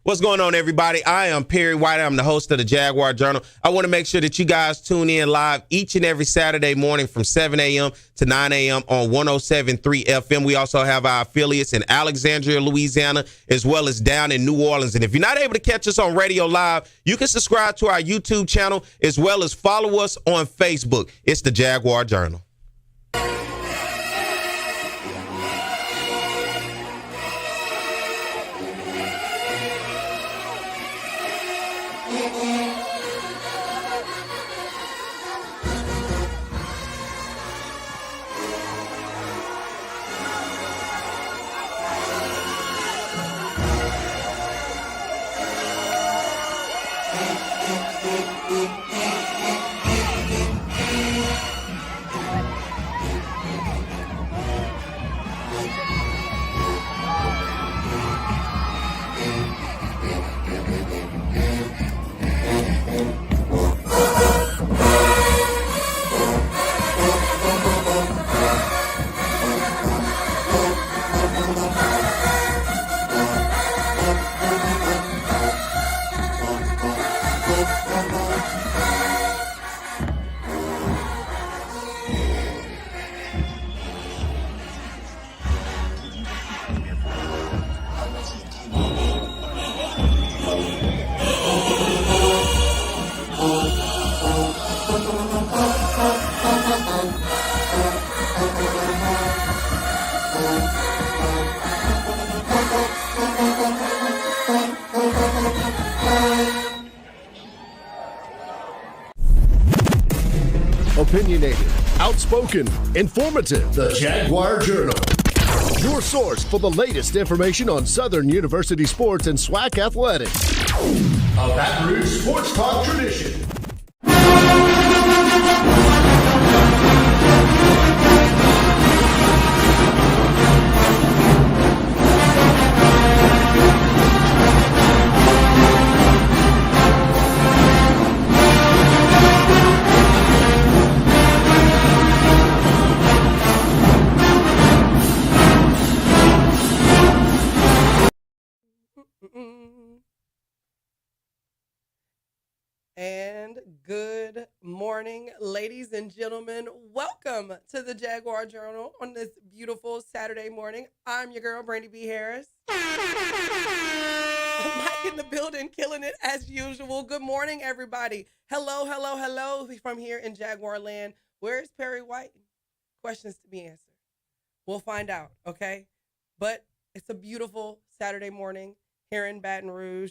What's going on, everybody? I am Perry White. I'm the host of the Jaguar Journal. I want to make sure that you guys tune in live each and every Saturday morning from 7 a.m. to 9 a.m. on 107.3 FM. We also have our affiliates in Alexandria, Louisiana, as well as down in New Orleans. And if you're not able to catch us on radio live, you can subscribe to our YouTube channel as well as follow us on Facebook. It's the Jaguar Journal. Opinionated, outspoken, informative. The Jaguar Journal. Your source for the latest information on Southern University sports and SWAC athletics. A Baton Rouge sports talk tradition. And good morning, ladies and gentlemen. Welcome to the Jaguar Journal on this beautiful Saturday morning. I'm your girl, Brandi B. Harris. Mike in the building, killing it as usual. Good morning, everybody. Hello, hello, hello from here in Jaguar land. Where's Perry White? Questions to be answered. We'll find out, okay? But it's a beautiful Saturday morning here in Baton Rouge.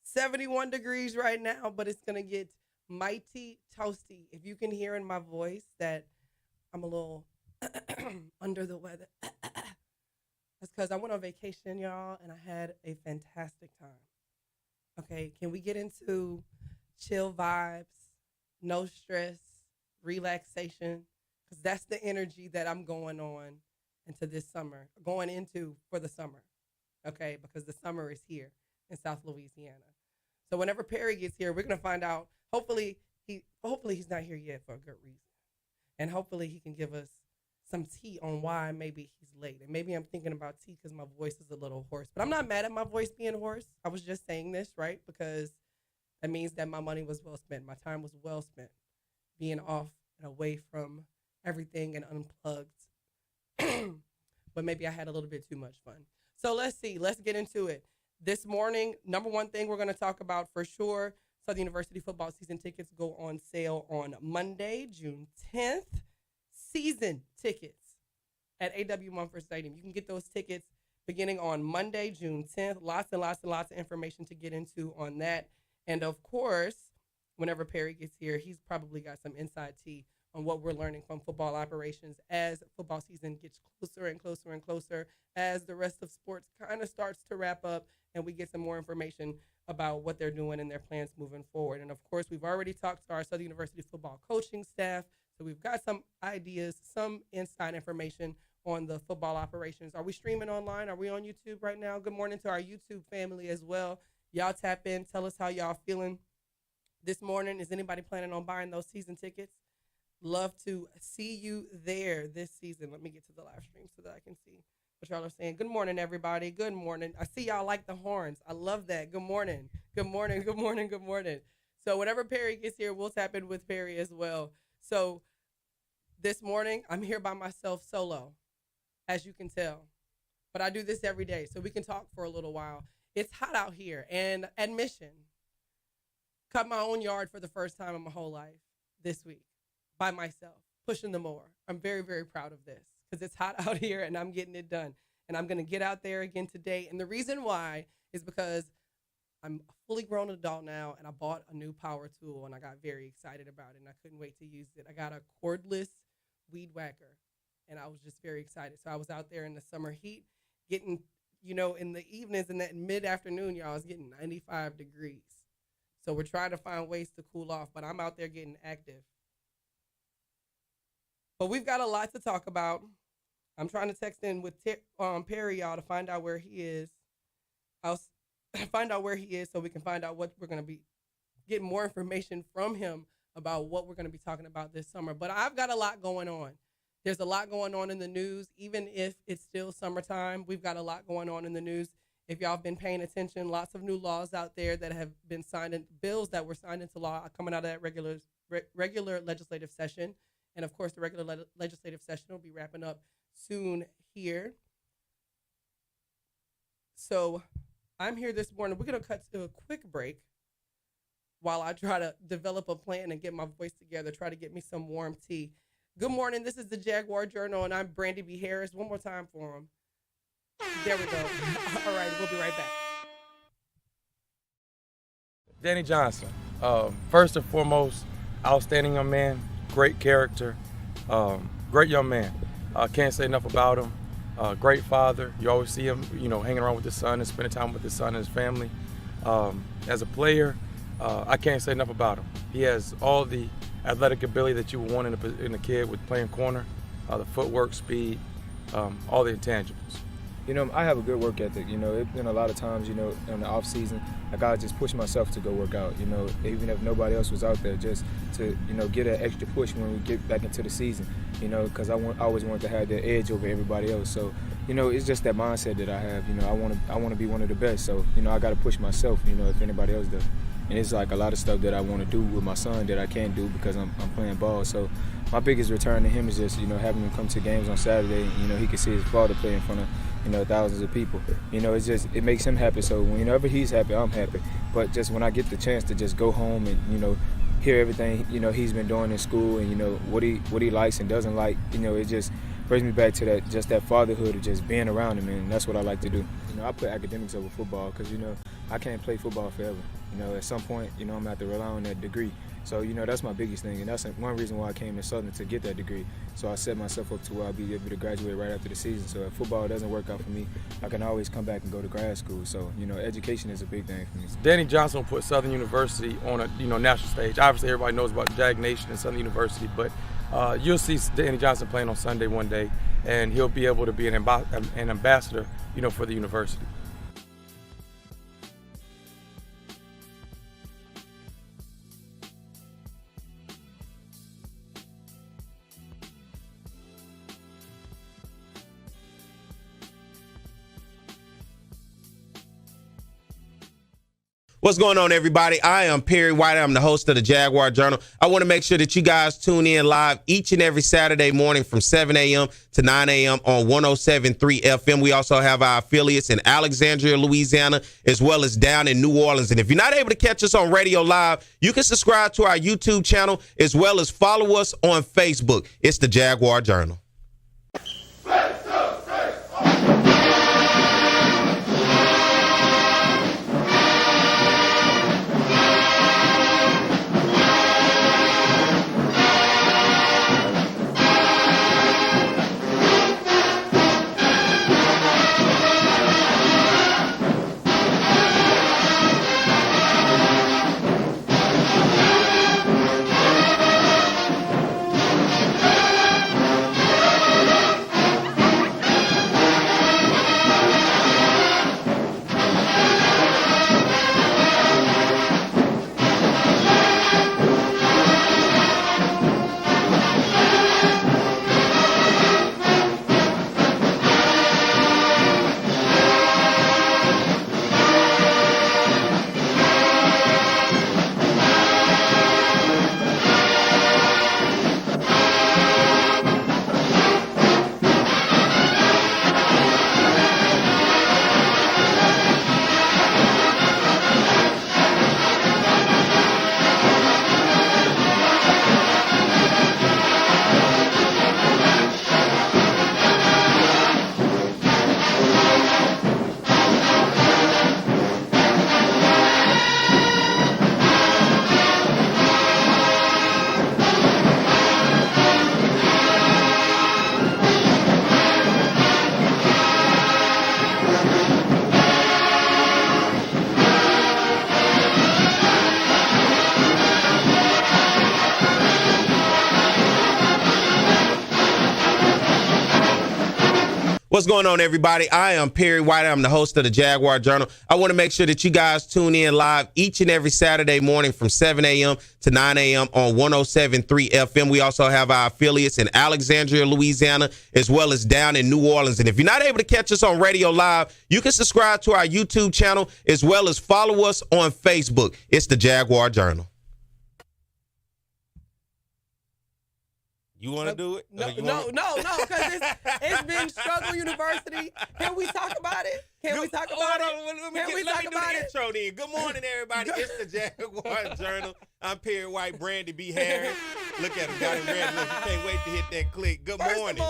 71 degrees right now, but it's going to get mighty toasty. If you can hear in my voice that I'm a little under the weather, that's because I went on vacation, y'all, and I had a fantastic time. Okay, can we get into chill vibes, no stress, relaxation? Because that's the energy that I'm going on into this summer, going into for the summer, okay, because the summer is here in South Louisiana. So whenever Perry gets here, we're going to find out, hopefully he's not here yet for a good reason. And hopefully he can give us some tea on why maybe he's late. And maybe I'm thinking about tea because my voice is a little hoarse. But I'm not mad at my voice being hoarse. I was just saying this, right? Because that means that my money was well spent. My time was well spent being off and away from everything and unplugged. But maybe I had a little bit too much fun. So let's see. Let's get into it. This morning, number one thing we're going to talk about for sure, Southern University football season tickets go on sale on Monday, June 10th. Season tickets at A.W. Mumford Stadium. You can get those tickets beginning on Monday, June 10th. Lots and lots and lots of information to get into on that. And, of course, whenever Perry gets here, he's probably got some inside tea on what we're learning from football operations as football season gets closer and closer and closer, as the rest of sports kind of starts to wrap up and we get some more information about what they're doing and their plans moving forward. And, of course, we've already talked to our Southern University football coaching staff, so we've got some ideas, some inside information on the football operations. Are we streaming online? Are we on YouTube right now? Good morning to our YouTube family as well. Y'all tap in. Tell us how y'all feeling this morning. Is anybody planning on buying those season tickets? Love to see you there this season. Let me get to the live stream so that I can see what y'all are saying. Good morning, everybody. Good morning. I see y'all like the horns. I love that. Good morning. Good morning. Good morning. Good morning. So whenever Perry gets here, we'll tap in with Perry as well. So this morning, I'm here by myself solo, as you can tell. But I do this every day, so we can talk for a little while. It's hot out here, and admission, cut my own yard for the first time in my whole life this week by myself, pushing the mower. I'm very, very proud of this because it's hot out here, and I'm getting it done. And I'm going to get out there again today. And the reason why is because I'm a fully grown adult now, and I bought a new power tool, and I got very excited about it, and I couldn't wait to use it. I got a cordless weed whacker, and I was just very excited. So I was out there in the summer heat getting, in the evenings and that mid-afternoon, y'all, I was getting 95 degrees. So we're trying to find ways to cool off, but I'm out there getting active. But we've got a lot to talk about. I'm trying to text in with Perry, y'all, to find out where he is. I'll find out where he is so we can find out what we're going to be getting more information from him about what we're going to be talking about this summer. But I've got a lot going on. There's a lot going on in the news. Even if it's still summertime, we've got a lot going on in the news. If y'all have been paying attention, lots of new laws out there that have been signed in, bills that were signed into law coming out of that regular legislative session. And of course, the regular legislative session will be wrapping up soon here. So I'm here this morning. We're going to cut to a quick break while I try to develop a plan and get my voice together, try to get me some warm tea. Good morning. This is the Jaguar Journal, and I'm Brandi B. Harris. One more time for him. There we go. All right, we'll be right back. Danny Johnson, first and foremost, outstanding young man, great character, great young man. Can't say enough about him. Great father. You always see him, hanging around with his son and spending time with his son and his family. As a player, I can't say enough about him. He has all the athletic ability that you would want in a kid with playing corner, the footwork, speed, all the intangibles. I have a good work ethic. It's been a lot of times, in the off season, I gotta just push myself to go work out. Even if nobody else was out there, just to get an extra push when we get back into the season. Because I always wanted to have that edge over everybody else. So, it's just that mindset that I have. I want to be one of the best. So, I gotta push myself. If anybody else does. And it's like a lot of stuff that I want to do with my son that I can't do because I'm playing ball. So my biggest return to him is just, having him come to games on Saturday. He can see his father play in front of, thousands of people. It makes him happy. So whenever he's happy, I'm happy. But just when I get the chance to just go home and, hear everything, he's been doing in school and, what he likes and doesn't like, it just brings me back to that fatherhood of just being around him, and that's what I like to do. I put academics over football because, I can't play football forever. At some point, I'm going to have to rely on that degree. So, that's my biggest thing, and that's one reason why I came to Southern, to get that degree. So I set myself up to where I'll be able to graduate right after the season. So if football doesn't work out for me, I can always come back and go to grad school. So, education is a big thing for me. Danny Johnson put Southern University on a, national stage. Obviously, everybody knows about Jag Nation and Southern University, but you'll see Danny Johnson playing on Sunday one day, and he'll be able to be an ambassador, for the university. What's going on, everybody? I am Perry White. I'm the host of the Jaguar Journal. I want to make sure that you guys tune in live each and every Saturday morning from 7 a.m. to 9 a.m. on 107.3 FM. We also have our affiliates in Alexandria, Louisiana, as well as down in New Orleans. And if you're not able to catch us on radio live, you can subscribe to our YouTube channel as well as follow us on Facebook. It's the Jaguar Journal. What's going on, everybody? I am Perry White. I'm the host of the Jaguar Journal. I want to make sure that you guys tune in live each and every Saturday morning from 7 a.m. to 9 a.m. on 107.3 FM. We also have our affiliates in Alexandria, Louisiana, as well as down in New Orleans. And if you're not able to catch us on radio live, you can subscribe to our YouTube channel as well as follow us on Facebook. It's the Jaguar Journal. You want to do it? No, because it's been Struggle University. Can we talk about it? Can we talk about it? Let me do the intro then. Good morning, everybody. It's the Jaguar Journal. I'm Perry White, Brandi B. Harris. Look at him, got him red. Look, you can't wait to hit that click. Good morning.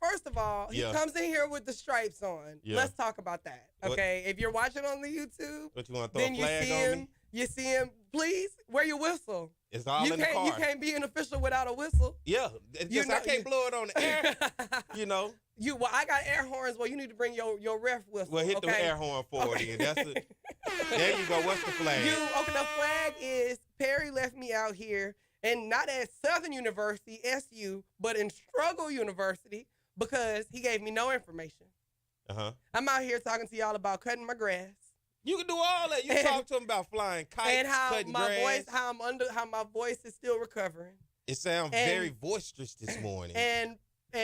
First of all, he comes in here with the stripes on. Yeah. Let's talk about that, okay? If you're watching on the YouTube, what you want to throw a flag on me? You see him, please wear your whistle. It's all in the car. You can't be an official without a whistle. Yeah, I can't blow it on the air. Well, I got air horns. Well, you need to bring your ref whistle. Well, hit the air horn for it. There you go. What's the flag? The flag is Perry left me out here, and not at Southern University, SU, but in Struggle University because he gave me no information. I'm out here talking to y'all about cutting my grass. You can do all that. You talk to him about flying kites, and cutting grass. How my voice is still recovering. It sounds very boisterous this morning. And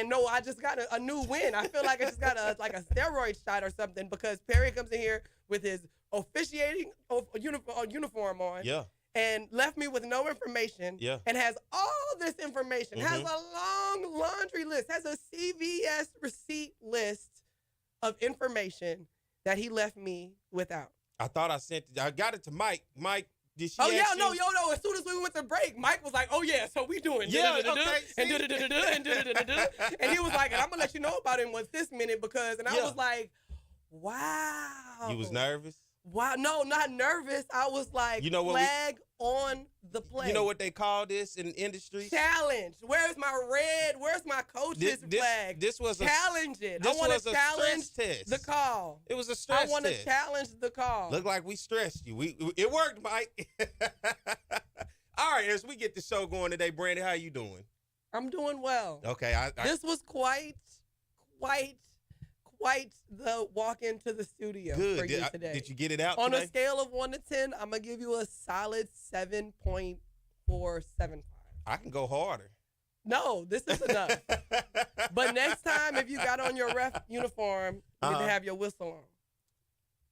no, I just got a new win. I feel like I just got a steroid shot or something because Perry comes in here with his officiating uniform on. Yeah. And left me with no information. Yeah. And has all this information. Has a long laundry list. Has a CVS receipt list of information that he left me without. I thought I got it to Mike. Mike, did she no. As soon as we went to break, Mike was like, oh, yeah, so we doing and he was like, and I'm going to let you know about it in this minute because, and I was like, wow. You was nervous? Wow, no, not nervous. I was like, flag on the play. You know what they call this in the industry? Challenge. Where's my red? Where's my coach's flag? This was challenge it. I want to challenge test. The call. It was a stress test. I want to challenge the call. Look like we stressed you. It worked, Mike. All right, as we get the show going today, Brandi, how you doing? I'm doing well. Okay. This was quite the walk into the studio for you today. Did you get it out on today? A scale of 1 to 10, I'm going to give you a solid 7.475. I can go harder. No, this is enough. But next time, if you got on your ref uniform, you need to have your whistle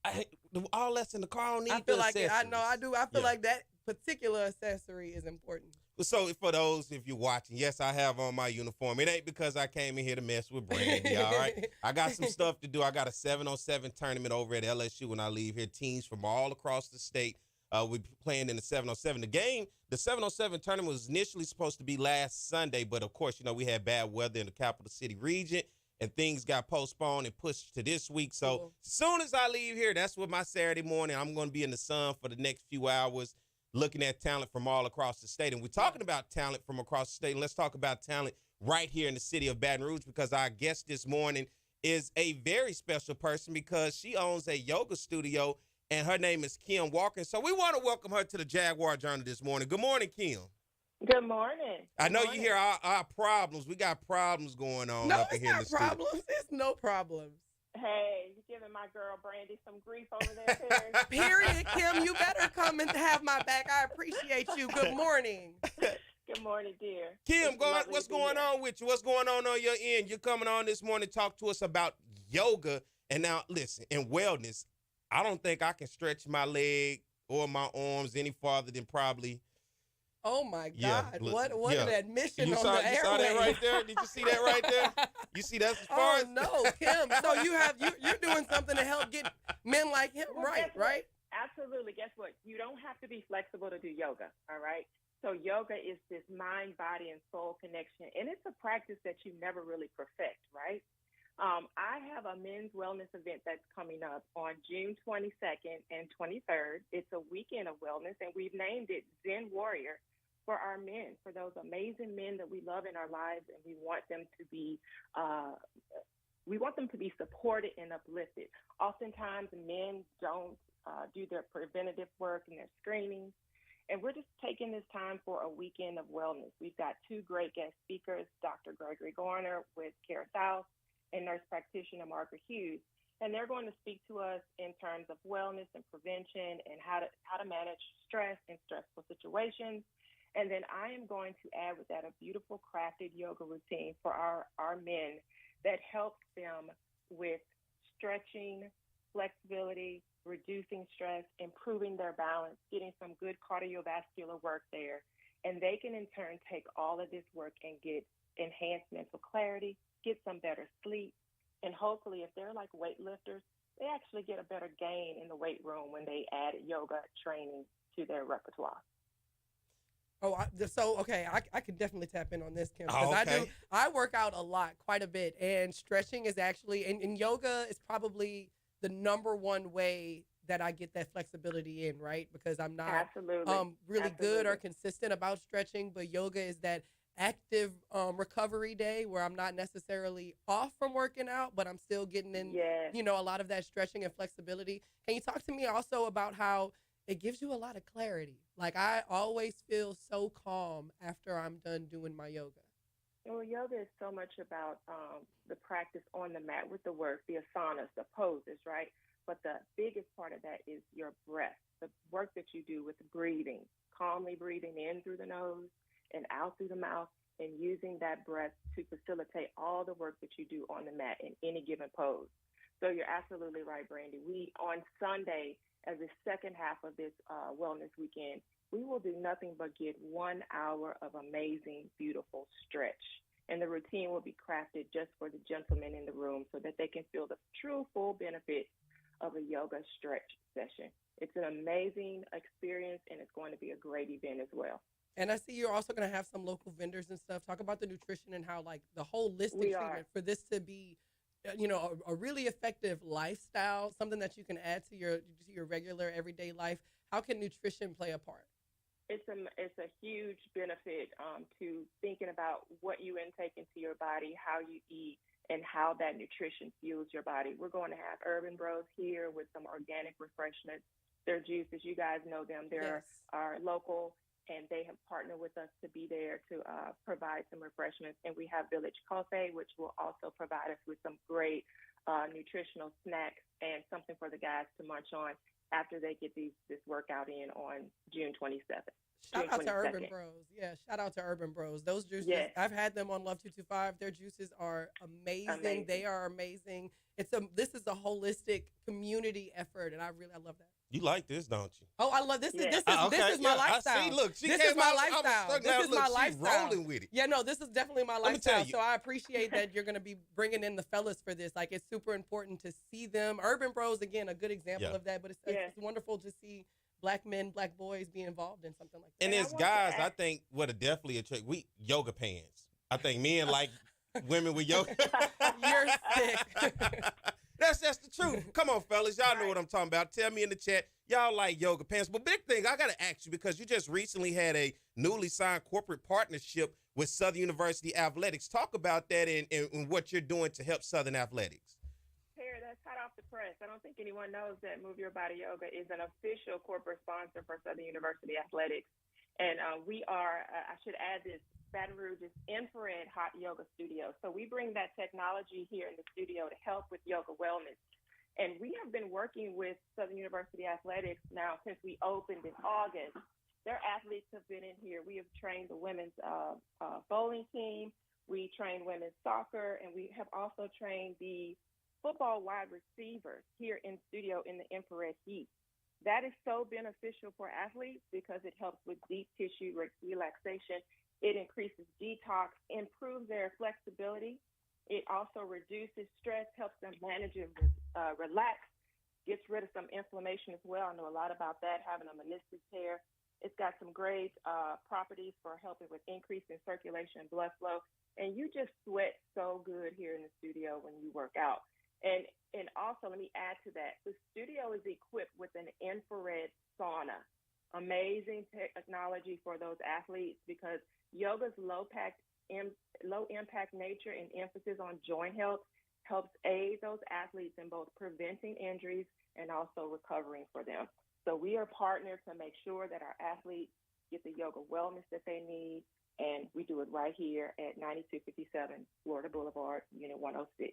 on. All that's in the car. I don't need I feel like I do. I feel like that particular accessory is important. So for those, if you're watching, yes, I have on my uniform. It ain't because I came in here to mess with Brandi, all right? I got some stuff to do. I got a 707 tournament over at LSU when I leave here. Teams from all across the state will be playing in the 707. The 707 tournament was initially supposed to be last Sunday, but of course, we had bad weather in the capital city region, and things got postponed and pushed to this week. So as soon as I leave here, that's what my Saturday morning, I'm going to be in the sun for the next few hours, looking at talent from all across the state. And we're talking about talent from across the state. And let's talk about talent right here in the city of Baton Rouge because our guest this morning is a very special person because she owns a yoga studio, and her name is Kim Walker. So we want to welcome her to the Jaguar Journal this morning. Good morning, Kim. Good morning. I know you hear our problems. We got problems going on up in here in the studio. No, it's not problems. It's no problems. Hey, you're giving my girl Brandi some grief over there, Perry. Period, Kim. You better come and have my back. I appreciate you. Good morning. Good morning, dear. Kim, what's going on with you? What's going on your end? You're coming on this morning to talk to us about yoga. And now, listen, in wellness, I don't think I can stretch my leg or my arms any farther than probably. Oh, my God. What an admission on the airway. You saw that right there? Did you see that right there? You see that's as far as? No, Kim. So you're doing something to help get men like him right? Absolutely. Guess what? You don't have to be flexible to do yoga, all right? So yoga is this mind, body, and soul connection, and it's a practice that you never really perfect, right? I have a men's wellness event that's coming up on June 22nd and 23rd. It's a weekend of wellness, and we've named it Zen Warrior for our men, for those amazing men that we love in our lives, and we want them to be supported and uplifted. Oftentimes, men don't do their preventative work and their screenings, and we're just taking this time for a weekend of wellness. We've got two great guest speakers, Dr. Gregory Garner with Care South and nurse practitioner Margaret Hughes. And they're going to speak to us in terms of wellness and prevention and how to manage stress in stressful situations. And then I am going to add with that a beautiful crafted yoga routine for our men that helps them with stretching, flexibility, reducing stress, improving their balance, getting some good cardiovascular work there. And they can in turn take all of this work and get enhanced mental clarity, get some better sleep, and hopefully if they're like weightlifters, they actually get a better gain in the weight room when they add yoga training to their repertoire. Oh, I could definitely tap in on this, Kim, Oh, because okay. I work out a lot, quite a bit, and stretching is actually, and yoga is probably the number one way that I get that flexibility in, right? Because I'm not really good or consistent about stretching, but yoga is that active recovery day where I'm not necessarily off from working out, but I'm still getting in, a lot of that stretching and flexibility. Can you talk to me also about how it gives you a lot of clarity? Like, I always feel so calm after I'm done doing my yoga. Well, yoga is so much about the practice on the mat with the work, the asanas, the poses, right? But the biggest part of that is your breath, the work that you do with breathing, calmly breathing in through the nose and out through the mouth, and using that breath to facilitate all the work that you do on the mat in any given pose. So you're absolutely right, Brandi. We, on Sunday, as the second half of this wellness weekend, we will do nothing but get 1 hour of amazing, beautiful stretch. And the routine will be crafted just for the gentlemen in the room so that they can feel the true full benefits of a yoga stretch session. It's an amazing experience, and it's going to be a great event as well. And I see you're also going to have some local vendors and stuff. Talk about the nutrition and how, like, the holistic treatment for this to be, a really effective lifestyle, something that you can add to your regular everyday life. How can nutrition play a part? It's a huge benefit to thinking about what you intake into your body, how you eat, and how that nutrition fuels your body. We're going to have Urban Bros here with some organic refreshments. Their juices, you guys know them. They're our local, and they have partnered with us to be there to provide some refreshments. And we have Village Coffee, which will also provide us with some great nutritional snacks and something for the guys to munch on after they get this workout in on June 27th. Shout out to Urban Bros. Yeah, shout out to Urban Bros. Those juices, I've had them on Love 225. Their juices are amazing. They are amazing. This is a holistic community effort, and I love that. You like this, don't you? Oh, I love this. This is my lifestyle. I see. Look, this is my lifestyle. This is my lifestyle. Rolling with it. Yeah, no, this is definitely my lifestyle. So I appreciate that you're going to be bringing in the fellas for this. Like, it's super important to see them. Urban Bros, again, a good example of that. But it's wonderful to see Black men, Black boys be involved in something like that. And as guys, I think what a definitely attract yoga pants. I think men like women with yoga. You're sick. That's the truth. Come on, fellas. Y'all know what I'm talking about. Tell me in the chat. Y'all like yoga pants. But big thing, I got to ask you, because you just recently had a newly signed corporate partnership with Southern University Athletics. Talk about that and what you're doing to help Southern Athletics. Here, that's hot off the press. I don't think anyone knows that Move Your Body Yoga is an official corporate sponsor for Southern University Athletics. And we are, I should add this, Baton Rouge's infrared hot yoga studio. So we bring that technology here in the studio to help with yoga wellness. And we have been working with Southern University Athletics now since we opened in August. Their athletes have been in here. We have trained the women's bowling team. We trained women's soccer, and we have also trained the football wide receivers here in studio in the infrared heat. That is so beneficial for athletes because it helps with deep tissue relaxation. It increases detox, improves their flexibility. It also reduces stress, helps them manage and relax, gets rid of some inflammation as well. I know a lot about that, having a meniscus tear. It's got some great properties for helping with increase in circulation and blood flow. And you just sweat so good here in the studio when you work out. And also, let me add to that, the studio is equipped with an infrared sauna. Amazing technology for those athletes because yoga's low impact nature and emphasis on joint health helps aid those athletes in both preventing injuries and also recovering for them. So we are partnered to make sure that our athletes get the yoga wellness that they need, and we do it right here at 9257 Florida Boulevard, Unit 106.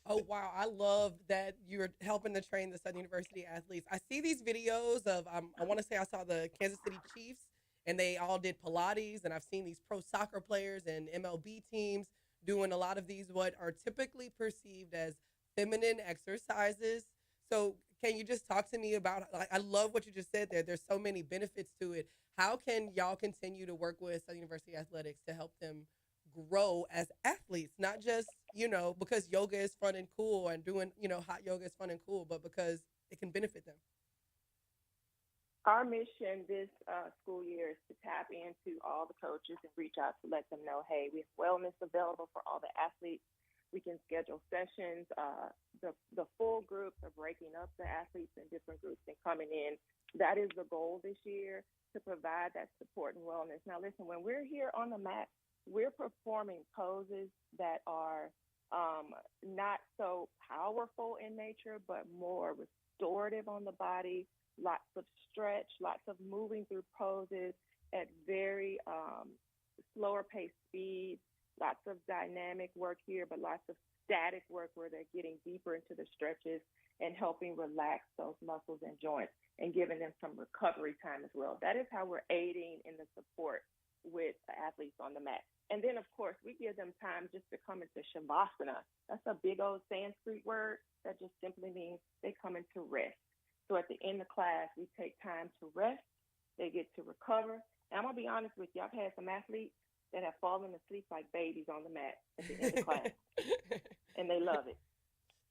Oh, wow. I love that you're helping to train the Southern University athletes. I see these videos of, I want to say I saw the Kansas City Chiefs, and they all did Pilates, and I've seen these pro soccer players and MLB teams doing a lot of these, what are typically perceived as feminine exercises. So can you just talk to me about, like, I love what you just said there. There's so many benefits to it. How can y'all continue to work with Southern University Athletics to help them grow as athletes, not just, because yoga is fun and cool and doing, hot yoga is fun and cool, but because it can benefit them? Our mission this school year is to tap into all the coaches and reach out to let them know, hey, we have wellness available for all the athletes. We can schedule sessions. The full groups are breaking up the athletes in different groups and coming in. That is the goal this year, to provide that support and wellness. Now, listen, when we're here on the mat, we're performing poses that are not so powerful in nature, but more restorative on the body, lots of stretch, lots of moving through poses at very slower paced speeds, lots of dynamic work here, but lots of static work where they're getting deeper into the stretches and helping relax those muscles and joints and giving them some recovery time as well. That is how we're aiding in the support with the athletes on the mat. And then, of course, we give them time just to come into Shavasana. That's a big old Sanskrit word that just simply means they come into rest. So at the end of class, we take time to rest. They get to recover. And I'm going to be honest with you, I've had some athletes that have fallen asleep like babies on the mat at the end of class. And they love it.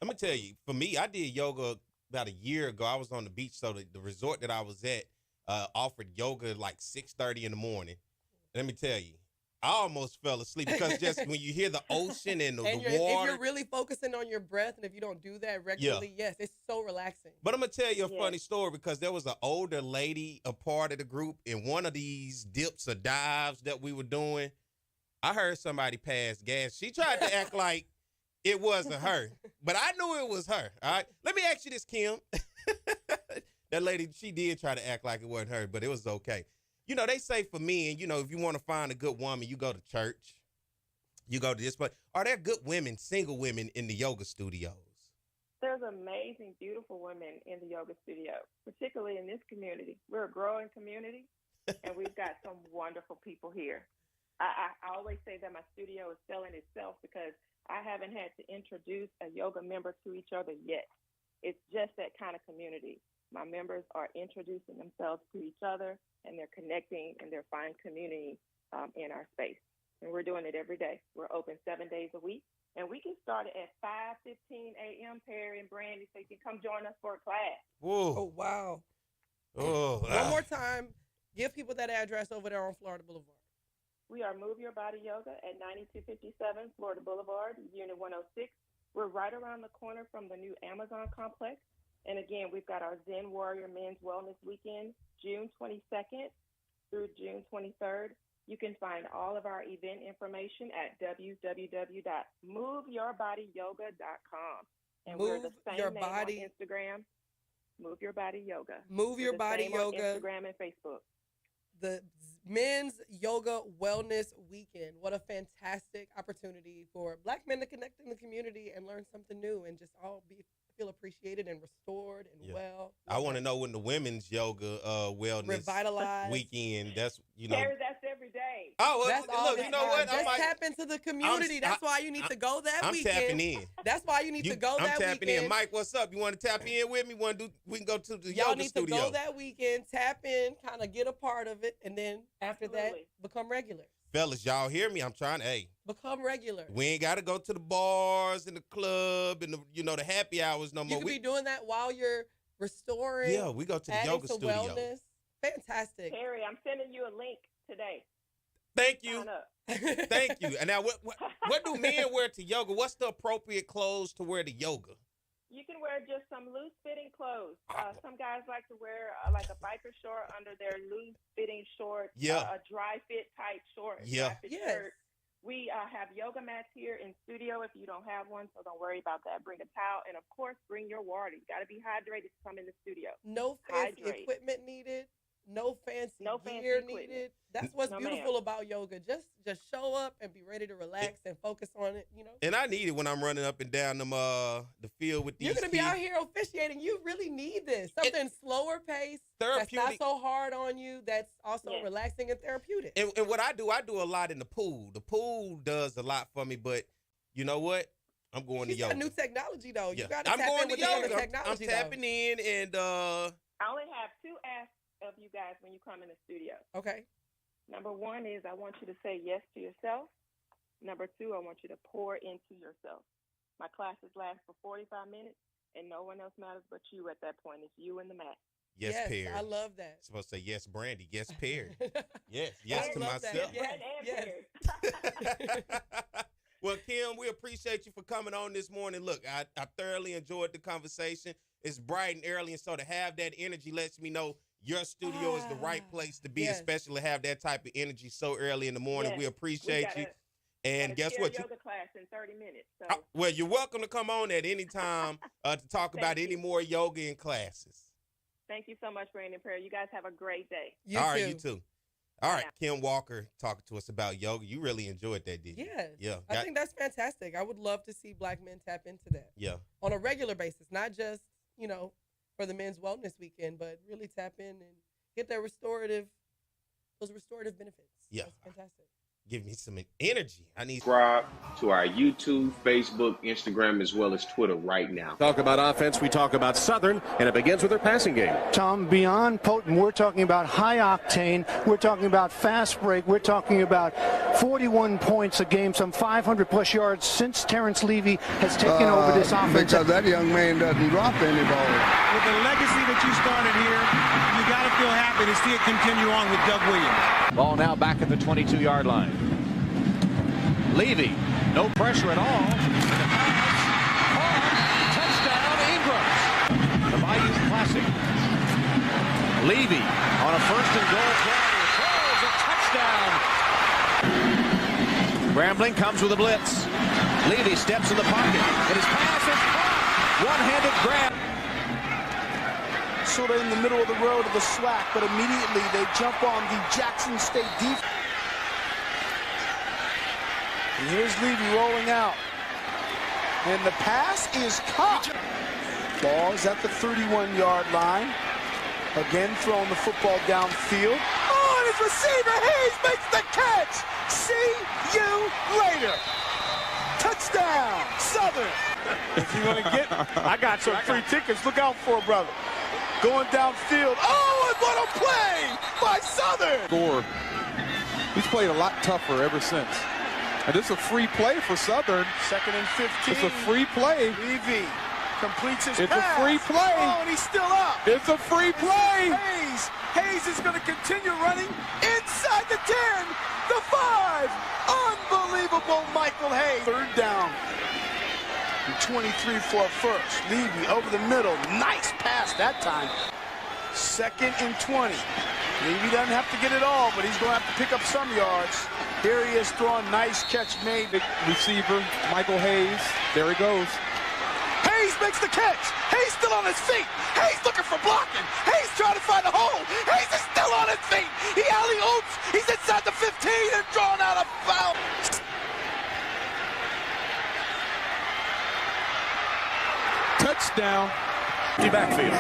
Let me tell you, for me, I did yoga about a year ago. I was on the beach, so the resort that I was at offered yoga like 6:30 in the morning. Let me tell you, I almost fell asleep because just when you hear the ocean and the water. If you're really focusing on your breath, and if you don't do that regularly, yes, it's so relaxing. But I'm going to tell you a funny story, because there was an older lady, a part of the group, in one of these dips or dives that we were doing. I heard somebody pass gas. She tried to act like it wasn't her, but I knew it was her. All right. Let me ask you this, Kim. That lady, she did try to act like it wasn't her, but it was okay. They say for men, if you want to find a good woman, you go to church, you go to this, but are there good women, single women in the yoga studios? There's amazing, beautiful women in the yoga studio, particularly in this community. We're a growing community, and we've got some wonderful people here. I always say that my studio is selling itself because I haven't had to introduce a yoga member to each other yet. It's just that kind of community. My members are introducing themselves to each other, and they're connecting, and they're finding community in our space. And we're doing it every day. We're open 7 days a week, and we can start it at 5:15 a.m., Perry and Brandi, so you can come join us for a class. Whoa. Oh, wow. Oh, One more time, give people that address over there on Florida Boulevard. We are Move Your Body Yoga at 9257 Florida Boulevard, Unit 106. We're right around the corner from the new Amazon complex. And again, we've got our Zen Warrior Men's Wellness Weekend, June 22nd through June 23rd. You can find all of our event information at www.moveyourbodyyoga.com. And we're the same name on Instagram, Move Your Body Yoga. Move Your Body Yoga. On Instagram and Facebook. The Men's Yoga Wellness Weekend. What a fantastic opportunity for Black men to connect in the community and learn something new and just all feel appreciated and restored and well. I want to know when the women's yoga wellness revitalized weekend. That's Terry, that's every day. Oh, that's all. Look, you know what? Just tap into the community. That's why you need to go that weekend. I'm tapping in. That's why you need to go that weekend. I'm tapping in. Mike, what's up? You want to tap in with me? We can go to the Y'all yoga studio. Y'all need to go that weekend, tap in, kind of get a part of it, and then after that, become regular. Fellas, y'all hear me? I'm trying to, become regular. We ain't got to go to the bars and the club and the happy hours no more. You could be doing that while you're restoring. Yeah, we go to the yoga studio. Wellness. Fantastic. Terry, I'm sending you a link today. Thank you. Thank you. And now, what do men wear to yoga? What's the appropriate clothes to wear to yoga? You can wear just some loose-fitting clothes. Some guys like to wear like a biker short under their loose-fitting shorts, a dry-fit type short, dry-fit shirt. We have yoga mats here in studio if you don't have one, so don't worry about that. Bring a towel, and, of course, bring your water. You got to be hydrated to come in the studio. No fancy equipment needed. No fancy No fancy gear equipment. needed. That's what's No, beautiful ma'am. about yoga. Just show up and be ready to relax and focus on it. You know. And I need it when I'm running up and down the field with these You're gonna be kids. out here officiating. You really need this. Something slower paced. That's not Therapeutic. so hard on you. That's also Yes. relaxing and therapeutic. And what I do a lot in the pool. The pool does a lot for me, but you know what? I'm going to She's got yoga. new technology though. Yeah. You gotta I'm tap going in to with the younger yoga. I'm technology. tapping in and I only have 2 asks of you guys when you come in the studio. Okay. Number 1 is I want you to say yes to yourself. Number 2, I want you to pour into yourself. My classes last for 45 minutes, and no one else matters but you at that point. It's you and the mat. yes, Perry. I love that. Supposed to say yes, Brandi. Yes, Perry. Yes, yes I to love that. myself. Yes, Brand and yes. Perry. Well, Kim, we appreciate you for coming on this morning. Look, I thoroughly enjoyed the conversation. It's bright and early, and so to have that energy lets me know your studio is the right place to be, Yes. especially to have that type of energy so early in the morning. Yes. We appreciate you. And guess Got a what? yoga class in 30 minutes. So Well, you're welcome to come on at any time to talk about Thank any you. more yoga and classes. thank you so much, Brandon Perry. You guys have a great day. You All right, too. you too. All right, Kim Walker talking to us about yoga. You really enjoyed that, didn't you? Yes. Yeah. I think that's fantastic. I would love to see Black men tap into that Yeah. on a regular basis, not just, for the men's wellness weekend, but really tap in and get those restorative benefits. Yeah. That's fantastic. Give me some energy. I need. Subscribe to our YouTube, Facebook, Instagram, as well as Twitter right now. Talk about offense, we talk about Southern, and it begins with their passing game. Tom, beyond potent, we're talking about high octane, we're talking about fast break, we're talking about 41 points a game, some 500 plus yards since Terrence Levy has taken over this offense. Because that young man doesn't drop any ball. With the legacy that you started here, you got to feel happy to see it continue on with Doug Williams. Ball now back at the 22-yard line. Levy, no pressure at all. The pass, touchdown, Ingram. The Bayou Classic. Levy on a first and goal play. Throws a touchdown. Grambling comes with a blitz. Levy steps in the pocket, and his pass is caught. One-handed grab. Sort of in the middle of the road of the SWAC, but immediately they jump on the Jackson State defense. And here's Levy rolling out. And the pass is caught. Ball is at the 31-yard line. Again throwing the football downfield. Oh, and his receiver, Hayes, makes the catch. See you later. Touchdown, Southern. If you're going to get, I got some free tickets. Look out for it, brother. Going downfield. Oh, and what a play by Southern. Score. He's played a lot tougher ever since. And this is a free play for Southern. 2nd and 15. It's a free play. Levy completes his It's pass. a free play. Oh, and he's still up. It's a free play. Hayes is going to continue running inside the 10, the 5. Unbelievable, Michael Hayes. 3rd down. And 23 for a first. Levy over the middle. Nice pass that time. 2nd and 20. Levy doesn't have to get it all, but he's going to have to pick up some yards. Here he is throwing. Nice catch made. Receiver, Michael Hayes. There he goes. Hayes makes the catch. Hayes still on his feet. Hayes looking for blocking. Hayes trying to find a hole. Hayes is still on his feet. He alley-oops. He's inside the 15 and drawn out a foul. Touchdown. Backfield.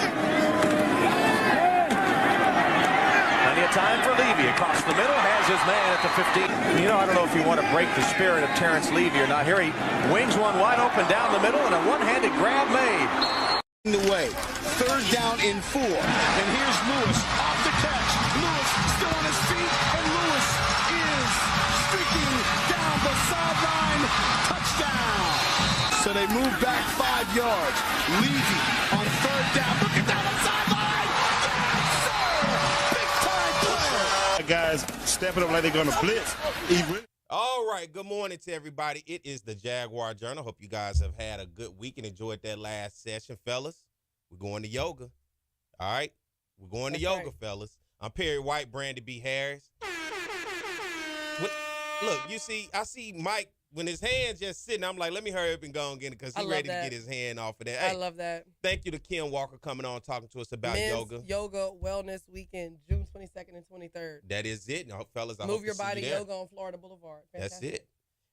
Plenty of time for Levy across the middle. Has his man at the 15. I don't know if you want to break the spirit of Terrence Levy or not. Here he wings one wide open down the middle and a one-handed grab made. The way. 3rd down in 4. And here's Lewis off the catch. Lewis still on his feet, and Lewis is streaking down the sideline. Touchdown. So they move back 5 yards. Levy on 3rd down. Looking down the sideline. Yes, sir. Big time player. Guys stepping up like they're going to blitz. All right, good morning to everybody. It is the Jaguar Journal. Hope you guys have had a good week and enjoyed that last session, fellas. We're going to yoga. All right? We're going to yoga, fellas. I'm Perry White, Brandi B. Harris. Look, you see, I see Mike when his hand's just sitting, I'm like, let me hurry up and go and get it because he's ready to get his hand off of that. Hey, I love that. Thank you to Ken Walker coming on talking to us about Men's yoga. Yoga Wellness Weekend, June 22nd and 23rd. That is it. Now, fellas, I Move hope your to see body you there. yoga on Florida Boulevard. Fantastic. That's it.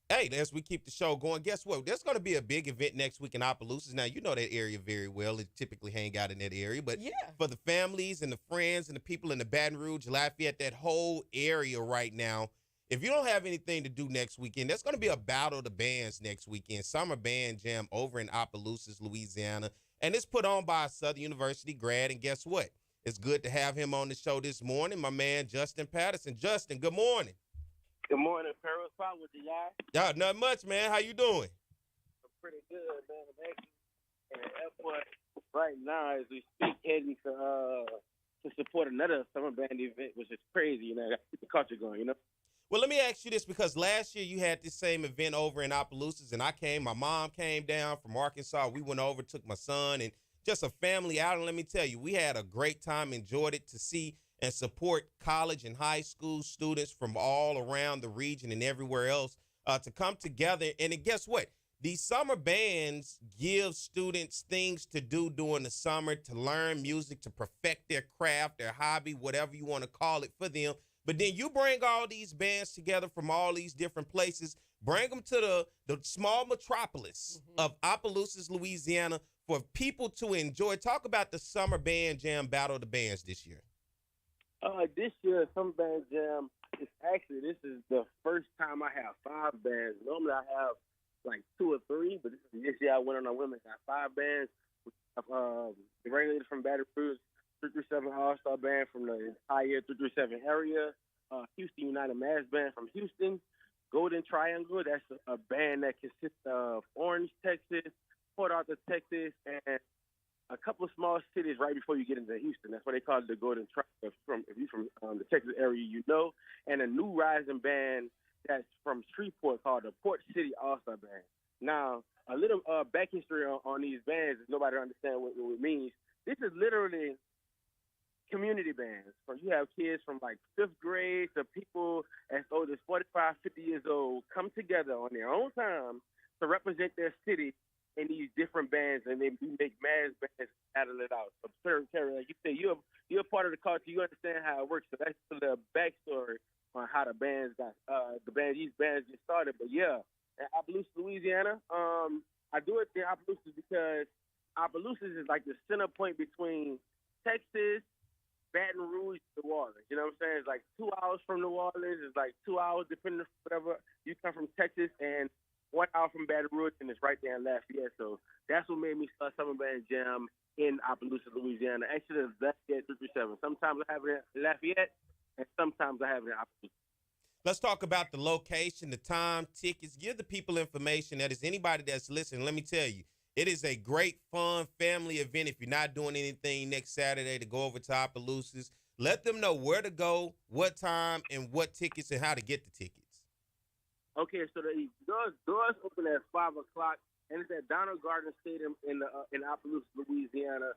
Hey, as we keep the show going, guess what? There's going to be a big event next week in Opelousas. Now, you know that area very well. They typically hang out in that area. But for the families and the friends and the people in the Baton Rouge, Lafayette, that whole area right now, if you don't have anything to do next weekend, there's going to be a battle of the bands next weekend, Summer Band Jam over in Opelousas, Louisiana. And it's put on by a Southern University grad. And guess what? It's good to have him on the show this morning, my man, Justin Patterson. Justin, good morning. Good morning, Perry. What's up with you, guys? Yeah, not much, man. How you doing? I'm pretty good, man. I'm actually in the airport right now as we speak, heading to support another summer band event, which is crazy, you know. Keep the culture going, you know. Well, let me ask you this, because last year you had this same event over in Opelousas, and I came. My mom came down from Arkansas. We went over, took my son, and just a family outing. Let me tell you, we had a great time, enjoyed it, to see and support college and high school students from all around the region and everywhere else to come together. And then guess what? These summer bands give students things to do during the summer, to learn music, to perfect their craft, their hobby, whatever you want to call it for them. But then you bring all these bands together from all these different places, bring them to the small metropolis of Opelousas, Louisiana, for people to enjoy. Talk about the Summer Band Jam Battle of the Bands this year. This year, Summer Band Jam, this is the first time I have 5 bands. Normally I have like 2 or 3, but this year I went on a women, got 5 bands. The regulators from Baton Rouge, 337 All-Star Band from the entire 337 area, Houston United Mass Band from Houston, Golden Triangle, that's a band that consists of Orange, Texas, Port Arthur, Texas, and a couple of small cities right before you get into Houston. That's why they call it the Golden Triangle. If you're from the Texas area, you know. And a new rising band that's from Shreveport called the Port City All-Star Band. Now, a little back history on these bands, if nobody understands what it means. This is literally community bands. You have kids from like 5th grade to people as old as 45, 50 years old come together on their own time to represent their city in these different bands, and then we make mass bands battle it out. So, Terry, like you say, you're part of the culture. You understand how it works. So that's the backstory on how these bands get started. But yeah, in Opelousas, Louisiana, I do it in Opelousas because Opelousas is like the center point between Texas, Baton Rouge, New Orleans. You know what I'm saying? It's like 2 hours from New Orleans. It's like 2 hours, depending on whatever. You come from Texas, and 1 hour from Baton Rouge, and it's right there in Lafayette. So that's what made me start Summer Band Jam in Opelousas, Louisiana. Actually, it's Lafayette 337. Sometimes I have it in Lafayette, and sometimes I have it in Opelousas. Let's talk about the location, the time, tickets. Give the people information. That is anybody that's listening. Let me tell you, it is a great, fun family event. If you're not doing anything next Saturday, to go over to Opelousas, let them know where to go, what time, and what tickets, and how to get the tickets. Okay, so the doors open at 5 o'clock, and it's at Donald Gardner Stadium in Opelousas, Louisiana.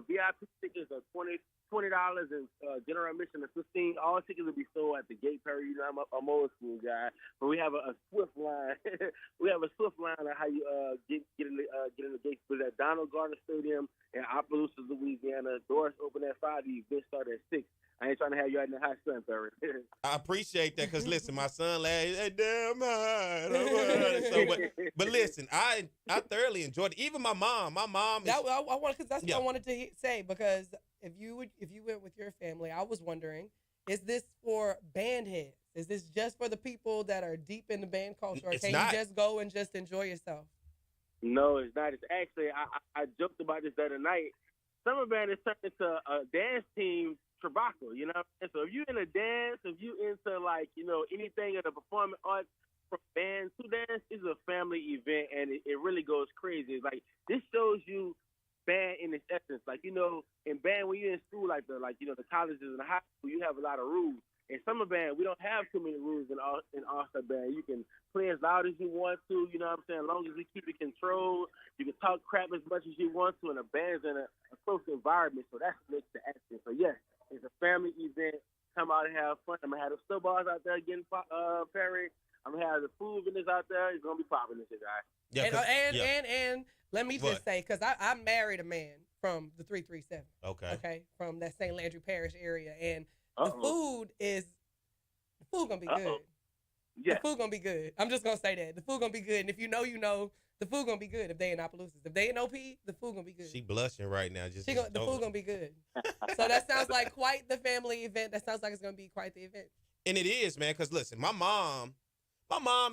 VIP tickets are $20, and general admission is $15. All tickets will be sold at the gate, Perry. You know, I'm an old school guy, but we have a swift line. We have a swift line on how you get in the gate. But at Donald Gardner Stadium in Opelousas, Louisiana, doors open at 5. The event start at 6. I ain't trying to have you out in the hot sun, Perry. I appreciate that, because listen, my son laughed, hey, damn hot. But listen, I thoroughly enjoyed it. Even my mom. My mom. That's what I wanted to say, because if you went with your family, I was wondering, is this for band heads? Is this just for the people that are deep in the band culture, or can you just go and just enjoy yourself? No, it's not. It's actually, I joked about this the other night. Summer band is turned into a dance team trabaco, you know? And so if you in a dance, if you into like, you know, anything in the performing arts, from band to dance, is a family event, and it really goes crazy. It's like, this shows you band in its essence. Like, you know, in band, when you're in school, the colleges and the high school, you have a lot of rules. In summer band, we don't have too many rules in all-star band. You can play as loud as you want to, you know what I'm saying? As long as we keep it controlled, you can talk crap as much as you want to, and the band's in a close environment, so that's what makes the action. So, yes, it's a family event. Come out and have fun. I'm going to have the snowballs out there getting Perry. I'm gonna have the food vendors out there. It's gonna be popping this year, guys. Yeah, and let me just say, because I married a man from the 337. Okay, from that St. Landry Parish area, and the food gonna be good. Yeah. The food gonna be good. I'm just gonna say that the food gonna be good, and if you know, the food gonna be good. If they in Opelousas, if they in OP, the food gonna be good. She blushing right now. The food gonna be good. So that sounds like quite the family event. That sounds like it's gonna be quite the event. And it is, man. Because listen, my mom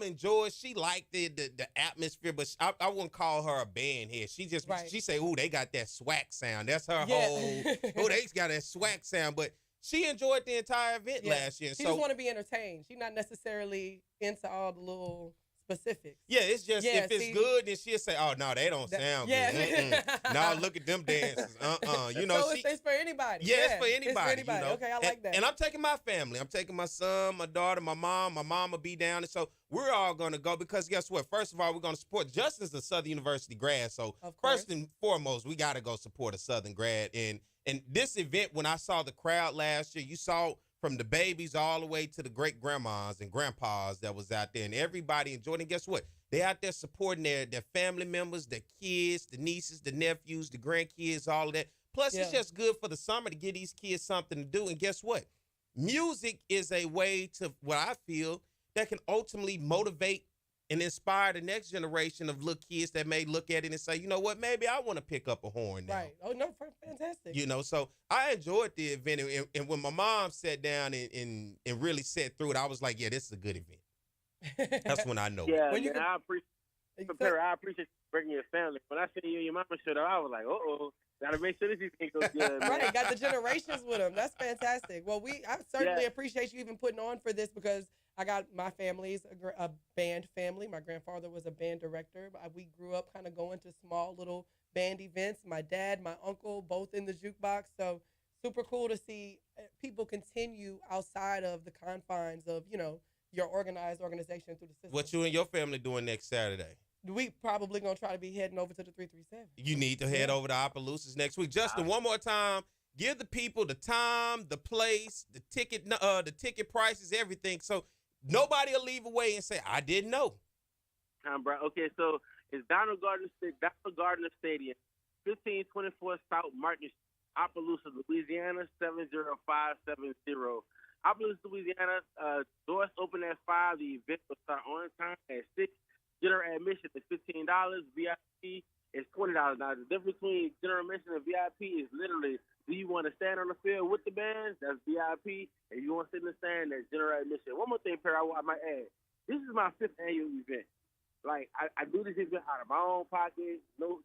enjoys. She liked the atmosphere, but I wouldn't call her a band head. She just she say, "Ooh, they got that SWAC sound." That's her whole. Oh, they got that SWAC sound, but. She enjoyed the entire event last year. She just want to be entertained. She's not necessarily into all the little specifics. Yeah, it's just if it's good, then she'll say, "Oh no, they don't sound good." No, look at them dances. You know, so it's for anybody. Yeah, it's for anybody. It's for anybody. You know? Okay, I like that. And I'm taking my family. I'm taking my son, my daughter, my mom. My mom will be down, and so we're all gonna go because guess what? First of all, we're gonna support Justin's a Southern University grad, so first and foremost, we got to go support a Southern grad. And this event, when I saw the crowd last year, you saw from the babies all the way to the great grandmas and grandpas that was out there, and everybody enjoyed it. And guess what? They out there supporting their family members, their kids, the nieces, the nephews, the grandkids, all of that. Plus, it's just good for the summer to give these kids something to do. And guess what? Music is a way to, what I feel, that can ultimately motivate and inspire the next generation of little kids that may look at it and say, you know what, maybe I want to pick up a horn now. Right. Oh, no, fantastic. You know, so I enjoyed the event. And when my mom sat down and really sat through it, I was like, yeah, this is a good event. That's when I know. Yeah, I appreciate bringing your family. When I seen you and your mama showed up, I was like, gotta make sure this thing goes good. Right, got the generations with them. That's fantastic. Well, I certainly appreciate you even putting on for this because I got my family's a band family. My grandfather was a band director. We grew up kind of going to small little band events. My dad, my uncle, both in the jukebox. So super cool to see people continue outside of the confines of, your organized organization through the system. What you and your family doing next Saturday? We probably going to try to be heading over to the 337. You need to head over to Opelousas next week. Justin, one more time, give the people the time, the place, the ticket prices, everything. So nobody will leave away and say, I didn't know. Okay, so it's Donald Gardner Stadium, 1524 South Market, Opelousas, Louisiana, 70570. Opelousas, Louisiana, doors open at 5. The event will start on time at 6. General admission is $15. VIP is $20. Now, the difference between general admission and VIP is literally, do you want to stand on the field with the bands? That's VIP. And you want to sit in the stand, that's general admission. One more thing, Perry, I might add. This is my 5th annual event. Like, I do this event out of my own pocket. I don't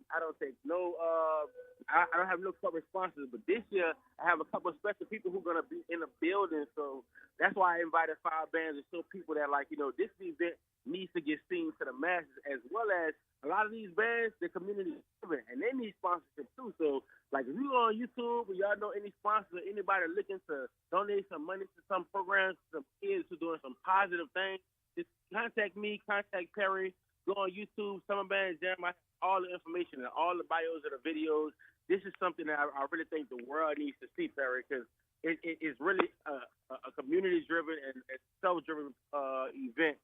have no corporate sponsors. But this year, I have a couple of special people who are going to be in the building. So that's why I invited 5 bands to show people that, this event needs to get seen to the masses, as well as a lot of these bands, they're community driven, and they need sponsorship too. So, if you go on YouTube or y'all know any sponsors or anybody looking to donate some money to some programs, some kids who are doing some positive things, just contact me, contact Perry. Go on YouTube, Summer Band Jam. I have all the information and all the bios of the videos. This is something that I really think the world needs to see, Perry, because it is really a community-driven and self-driven event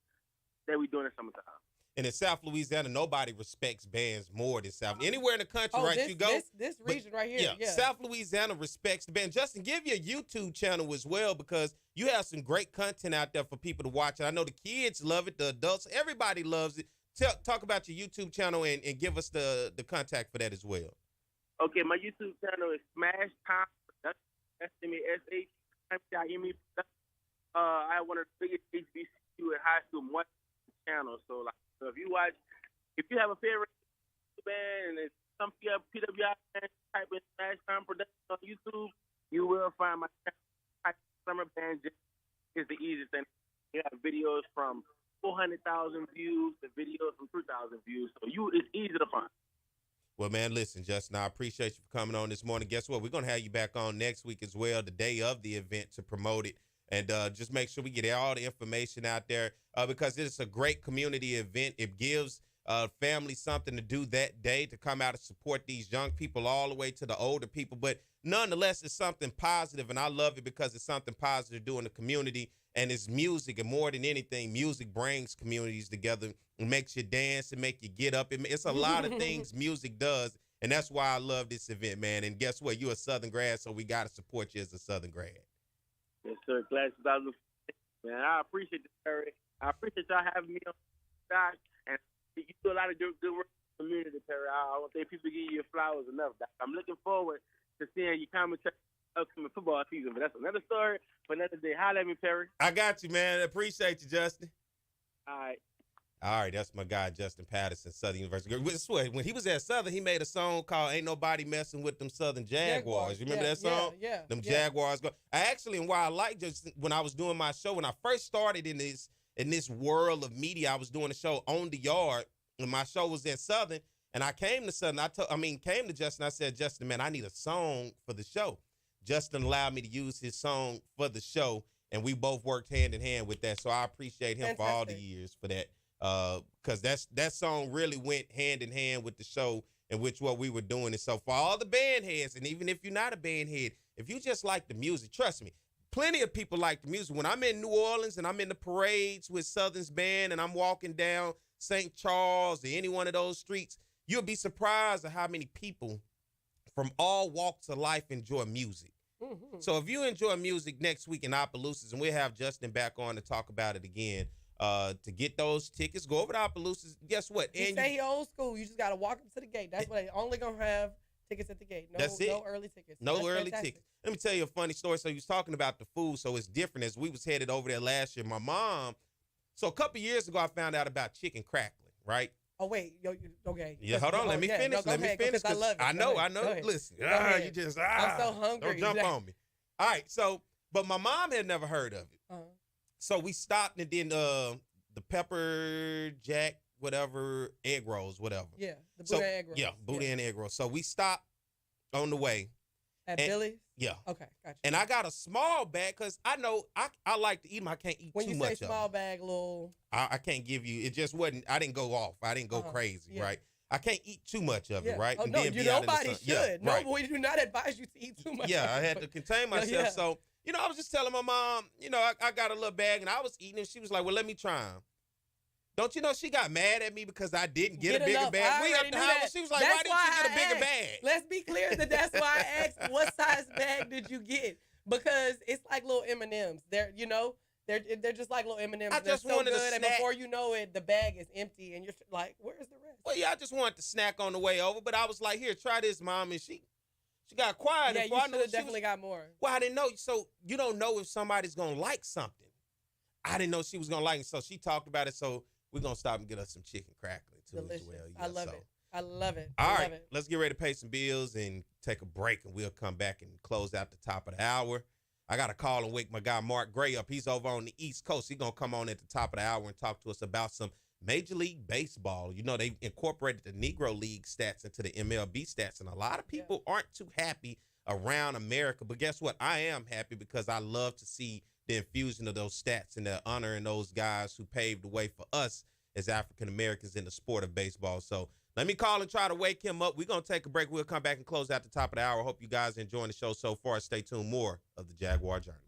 that we doing in summertime. And in South Louisiana, nobody respects bands more than South. Anywhere in the country, you go. This region right here. Yeah. South Louisiana respects the band. Justin, give your YouTube channel as well because you have some great content out there for people to watch. And I know the kids love it, the adults, everybody loves it. Talk about your YouTube channel and give us the contact for that as well. Okay, my YouTube channel is Smash Time Production. SMASH-TIME. I have one of the biggest HBCU and high school marketing channels. So if you have a favorite band and it's some PWI band, type in Smash Time Production on YouTube, you will find my channel. Summer Band is the easiest thing. You have videos from 400,000 views to videos from 3,000 views. So it's easy to find. Well, man, listen, Justin, I appreciate you for coming on this morning. Guess what? We're going to have you back on next week as well, the day of the event, to promote it. And just make sure we get all the information out there because it's a great community event. It gives families something to do that day to come out and support these young people all the way to the older people. But nonetheless, it's something positive, and I love it because it's something positive to do in the community. And it's music, and more than anything, music brings communities together. It makes you dance, it makes you get up. It's a lot of things music does, and that's why I love this event, man. And guess what? You're a Southern grad, so we got to support you as a Southern grad. Yes, sir. Class 2004. Man, I appreciate it, Perry. I appreciate y'all having me on the side, and you do a lot of good work in the community, Perry. I don't think people give you your flowers enough. I'm looking forward to seeing you commentate upcoming football season, but that's another story for another day. Holla at me, Perry. I got you, man. Appreciate you, Justin. All right. All right, that's my guy, Justin Patterson, Southern University. When he was at Southern, he made a song called Ain't Nobody Messing with Them Southern Jaguars. You remember that song? Yeah. Them Jaguars. I actually, and why I like just when I was doing my show, when I first started in this world of media, I was doing a show on the yard, and my show was at Southern, and I came to Southern. Came to Justin. I said, Justin, man, I need a song for the show. Justin allowed me to use his song for the show, and we both worked hand in hand with that. So I appreciate him for all the years for that. Because that song really went hand in hand with the show and which what we were doing. And so for all the band heads, and even if you're not a band head, if you just like the music, trust me, plenty of people like the music. When I'm in New Orleans and I'm in the parades with Southern's band and I'm walking down St. Charles or any one of those streets, you'll be surprised at how many people from all walks of life enjoy music. Mm-hmm. So if you enjoy music next week in Opelousas, and we'll have Justin back on to talk about it again, to get those tickets, go over to Opelousas. Guess what? You say old school. You just got to walk up to the gate. That's what they only going to have tickets at the gate. No, that's it. No early tickets. No that's early fantastic. tickets. Let me tell you a funny story. So you was talking about the food, so it's different. As we was headed over there last year, my mom, so a couple years ago, I found out about chicken crackling, right? Oh, wait. Okay. Yeah, hold on. Let me finish. Let me finish. I love it. I know. Listen. You just, I'm so hungry. Don't jump on me. All right. So, but my mom had never heard of it. Uh-huh. So we stopped, and then the pepper jack, whatever, egg rolls, whatever. Yeah, the Boudin egg rolls. Yeah, Boudin egg rolls. So we stopped on the way. At Billy's? Yeah. Okay, gotcha. And I got a small bag because I know I like to eat them. I can't eat too much of them. When you say small bag, little... I can't give you, it just wasn't, I didn't go off. I didn't go crazy, right? I can't eat too much of it, right? Oh, and no, then nobody should. Yeah, no, right. we do not advise you to eat too much. Yeah, I had to contain myself. Yeah. So, I was just telling my mom, I got a little bag and I was eating and she was like, well, let me try them. Don't you know she got mad at me because I didn't get a bigger bag? We up the house. She was like, why didn't you get a bigger bag? Let's be clear that's why I asked, what size bag did you get? Because it's like little M&Ms. They're just like little M&Ms. I just wanted good, a snack. And before you know it, the bag is empty, and you're like, where's the rest? Well, yeah, I just wanted to snack on the way over, but I was like, here, try this, Mom, and she got quiet. Yeah, you should have definitely got more. Well, I didn't know. So you don't know if somebody's gonna like something. I didn't know she was gonna like it, so she talked about it. So we're gonna stop and get us some chicken crackling too. Delicious. As well. I love it. I love it. All right, let's get ready to pay some bills and take a break, and we'll come back and close out the top of the hour. I got to call and wake my guy Mark Gray up. He's over on the East Coast. He's going to come on at the top of the hour and talk to us about some Major League Baseball. They incorporated the Negro League stats into the MLB stats, and a lot of people aren't too happy around America. But guess what? I am happy because I love to see the infusion of those stats and the honoring those guys who paved the way for us as African Americans in the sport of baseball. So let me call and try to wake him up. We're going to take a break. We'll come back and close out the top of the hour. Hope you guys are enjoying the show so far. Stay tuned. More of the Jaguar Journal.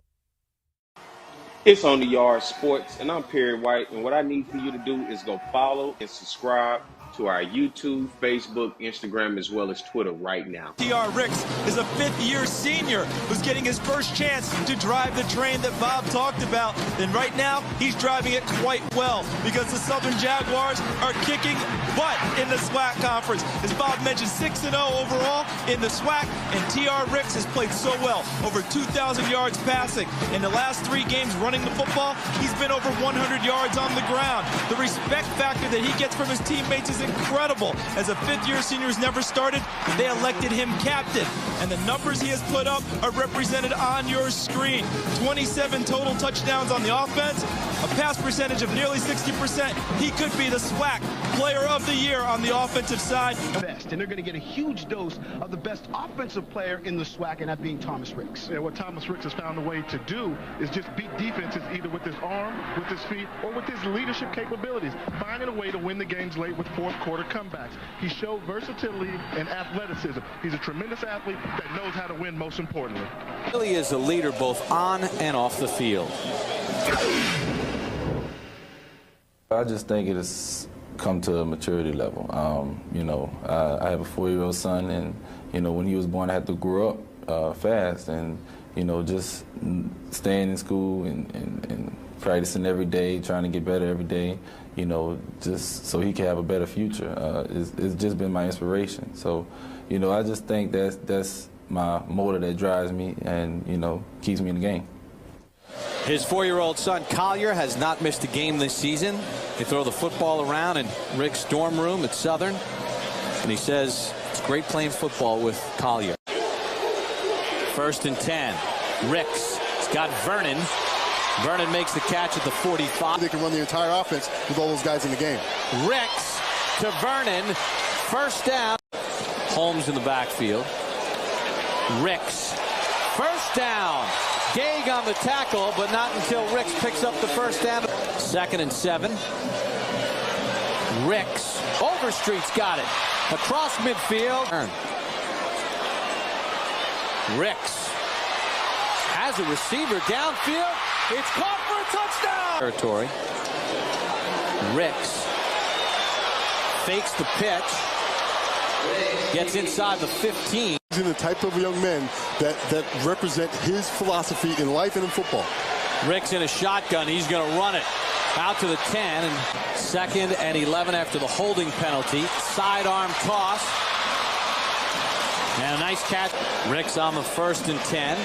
It's On the Yard Sports, and I'm Perry White. And what I need for you to do is go follow and subscribe to our YouTube, Facebook, Instagram, as well as Twitter right now. T.R. Ricks is a fifth-year senior who's getting his first chance to drive the train that Bob talked about. And right now, he's driving it quite well because the Southern Jaguars are kicking butt in the SWAC conference. As Bob mentioned, 6-0 overall in the SWAC, and T.R. Ricks has played so well, over 2,000 yards passing. In the last 3 games running the football, he's been over 100 yards on the ground. The respect factor that he gets from his teammates is incredible. As a fifth-year senior who's never started, they elected him captain. And the numbers he has put up are represented on your screen. 27 total touchdowns on the offense, a pass percentage of nearly 60%. He could be the SWAC Player of the Year on the offensive side. Best, and they're going to get a huge dose of the best offensive player in the SWAC, and that being Thomas Ricks. Yeah, what Thomas Ricks has found a way to do is just beat defenses either with his arm, with his feet, or with his leadership capabilities, finding a way to win the games late with fourth quarter comebacks. He showed versatility and athleticism. He's a tremendous athlete that knows how to win, most importantly. Really is a leader both on and off the field. I just think it has come to a maturity level. I have a 4-year-old son, and, when he was born, I had to grow up fast, and, just staying in school and practicing every day, trying to get better every day, just so he can have a better future. It's just been my inspiration. So, I just think that's my motor that drives me and, keeps me in the game. His 4-year-old son, Collier, has not missed a game this season. They throw the football around in Rick's dorm room at Southern, and he says it's great playing football with Collier. 1st and 10. Ricks. He's got Vernon. Vernon makes the catch at the 45. They can run the entire offense with all those guys in the game. Ricks to Vernon. 1st down. Holmes in the backfield. Ricks. 1st down. Gage on the tackle, but not until Ricks picks up the 1st down. 2nd and 7. Ricks. Overstreet's got it. Across midfield. Ricks has a receiver downfield. It's caught for a touchdown. Territory. Ricks fakes the pitch. Gets inside the 15. He's in the type of young men that represent his philosophy in life and in football. Ricks in a shotgun. He's going to run it out to the 10. And 2nd and 11 after the holding penalty. Sidearm toss. And a nice catch. Ricks on the 1st and 10.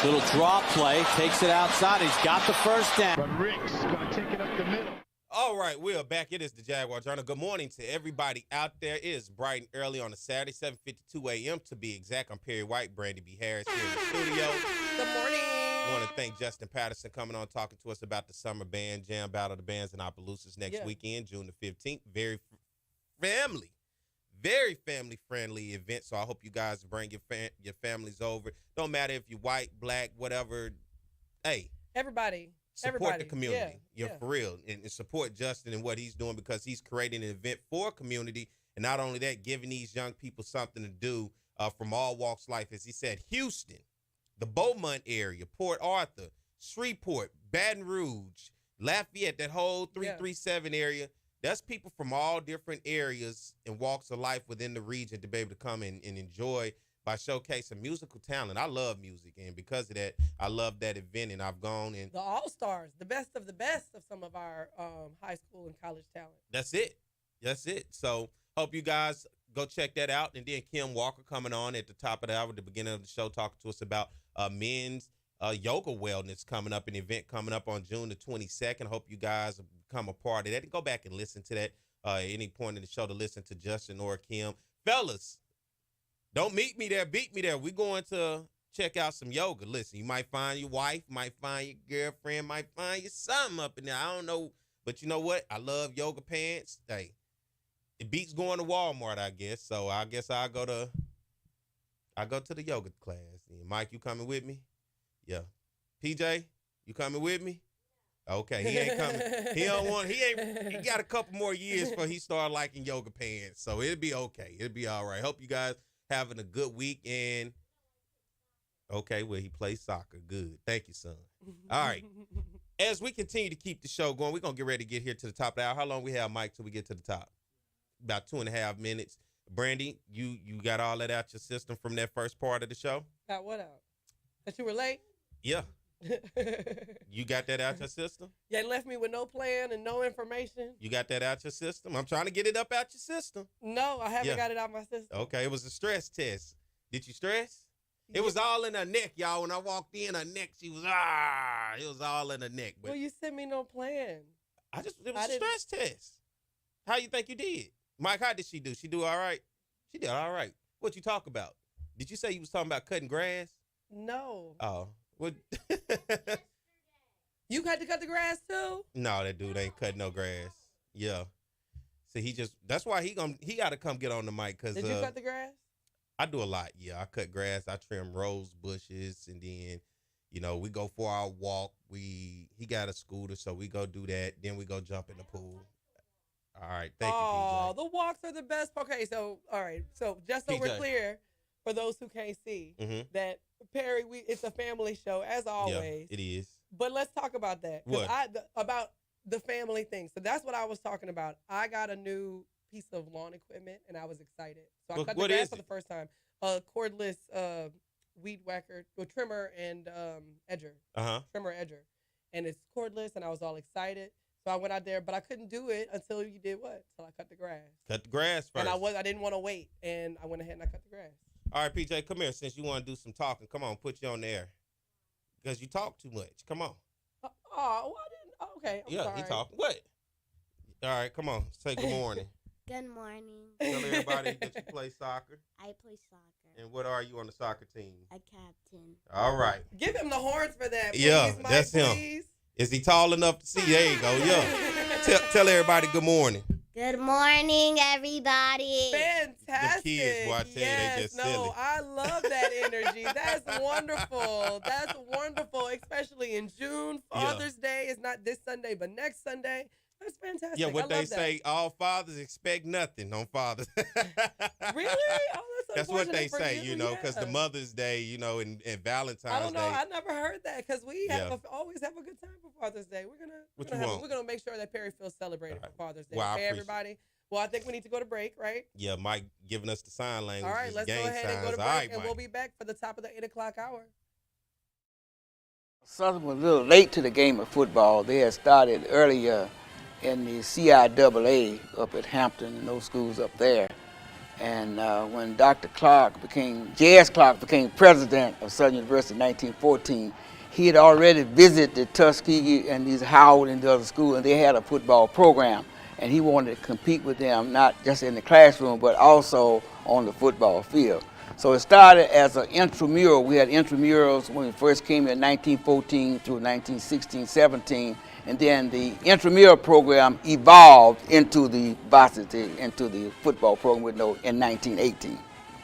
Little draw play. Takes it outside. He's got the 1st down. But Ricks going to take it up the middle. All right, we are back. It is the Jaguar Journal. Good morning to everybody out there. It is bright and early on a Saturday, 7:52 a.m. to be exact. I'm Perry White, Brandi B here in the studio. Good morning. I want to thank Justin Patterson coming on, talking to us about the Summer Band Jam Battle of the Bands in Opelousas next weekend, June the 15th. Very family-friendly event, so I hope you guys bring your families over. Don't matter if you're white, black, whatever. Hey. Everybody. Support the community. For real. And support Justin and what he's doing, because he's creating an event for a community. And not only that, giving these young people something to do from all walks of life. As he said, Houston, the Beaumont area, Port Arthur, Shreveport, Baton Rouge, Lafayette, that whole 337 area. That's people from all different areas and walks of life within the region to be able to come and enjoy by showcasing musical talent. I love music, and because of that, I love that event, and I've gone and the all-stars, the best of some of our high school and college talent. That's it. So hope you guys go check that out. And then Kim Walker coming on at the top of the hour, at the beginning of the show, talking to us about men's yoga wellness coming up, an event coming up on June the 22nd. Hope you guys become a part of that, and go back and listen to that at any point in the show to listen to Justin or Kim. Fellas, don't meet me there, beat me there. We're going to check out some yoga. Listen, you might find your wife, might find your girlfriend, might find you something up in there. I don't know. But you know what? I love yoga pants. Hey, it beats going to Walmart, I guess. So I guess I'll go to the yoga class. Mike, you coming with me? Yeah. PJ, you coming with me? Okay, he ain't coming. He got a couple more years before he start liking yoga pants. So it'll be okay. It'll be all right. Hope you guys having a good weekend. Okay, well, he plays soccer. Good. Thank you, son. All right. As we continue to keep the show going, we're going to get ready to get here to the top of the hour. How long we have, Mike, till we get to the top? About 2.5 minutes. Brandi, you got all that out your system from that first part of the show? Got what out? That you were late? Yeah. You got that out your system? Yeah, left me with no plan and no information. You got that out your system? I'm trying to get it up out your system. No, I haven't got it out my system. Okay, it was a stress test. Did you stress? It was all in her neck, y'all. When I walked in, her neck, she was, it was all in her neck. But well, you sent me no plan. It was a stress test. How you think you did? Mike, how did she do? She do all right? She did all right. What you talk about? Did you say you was talking about cutting grass? No. Oh. What? You had to cut the grass too? No, that dude ain't cutting no grass. Yeah. See, that's why he got to come get on the mic. Cause, Did you cut the grass? I do a lot. Yeah, I cut grass. I trim rose bushes, and then, we go for our walk. He got a scooter, so we go do that. Then we go jump in the pool. All right, thank you, PJ. The walks are the best. Okay, so all right, so just so we're clear, for those who can't see, that Perry, it's a family show as always. Yeah, it is. But let's talk about that. What? About the family thing. So that's what I was talking about. I got a new piece of lawn equipment, and I was excited. So I cut the grass for the first time. Cordless weed whacker, trimmer and edger. Trimmer edger, and it's cordless, and I was all excited. So I went out there, but I couldn't do it until you did what? Until I cut the grass. Cut the grass first. And I didn't want to wait, and I went ahead and I cut the grass. All right, PJ, come here. Since you want to do some talking, come on, put you on the air. Because you talk too much. Come on. I didn't. Okay. I'm sorry. He talking. What? All right, come on. Say good morning. Good morning. Tell everybody that you play soccer. I play soccer. And what are you on the soccer team? A captain. All right. Give him the horns for that. Please, yeah, Mike, that's him. please. Is he tall enough to see? There you go. Yeah. Tell everybody good morning. Good morning, everybody. Fantastic. The kids, boy, I tell you, they just silly. I love that energy. That's wonderful. That's wonderful, especially in June. Father's Day is not this Sunday, but next Sunday. That's fantastic. Yeah, what they say, all fathers expect nothing on Father's. Really? Oh, that's what they say, because the Mother's Day, and Valentine's Day. I don't know. I never heard that because we always have a good time for Father's Day. We're gonna make sure that Perry feels celebrated for Father's Day. Well, okay, everybody. Well, I think we need to go to break, right? Yeah, Mike giving us the sign language. All right, let's go ahead and go to break, and we'll be back for the top of the 8 o'clock hour. Southern was a little late to the game of football. They had started earlier in the CIAA up at Hampton and those schools up there. And when J.S. Clark became president of Southern University in 1914, he had already visited Tuskegee and these Howard and the other schools, and they had a football program. And he wanted to compete with them, not just in the classroom, but also on the football field. So it started as an intramural. We had intramurals when we first came in 1914 through 1916-17. And then the intramural program evolved into the varsity, into the football program in 1918.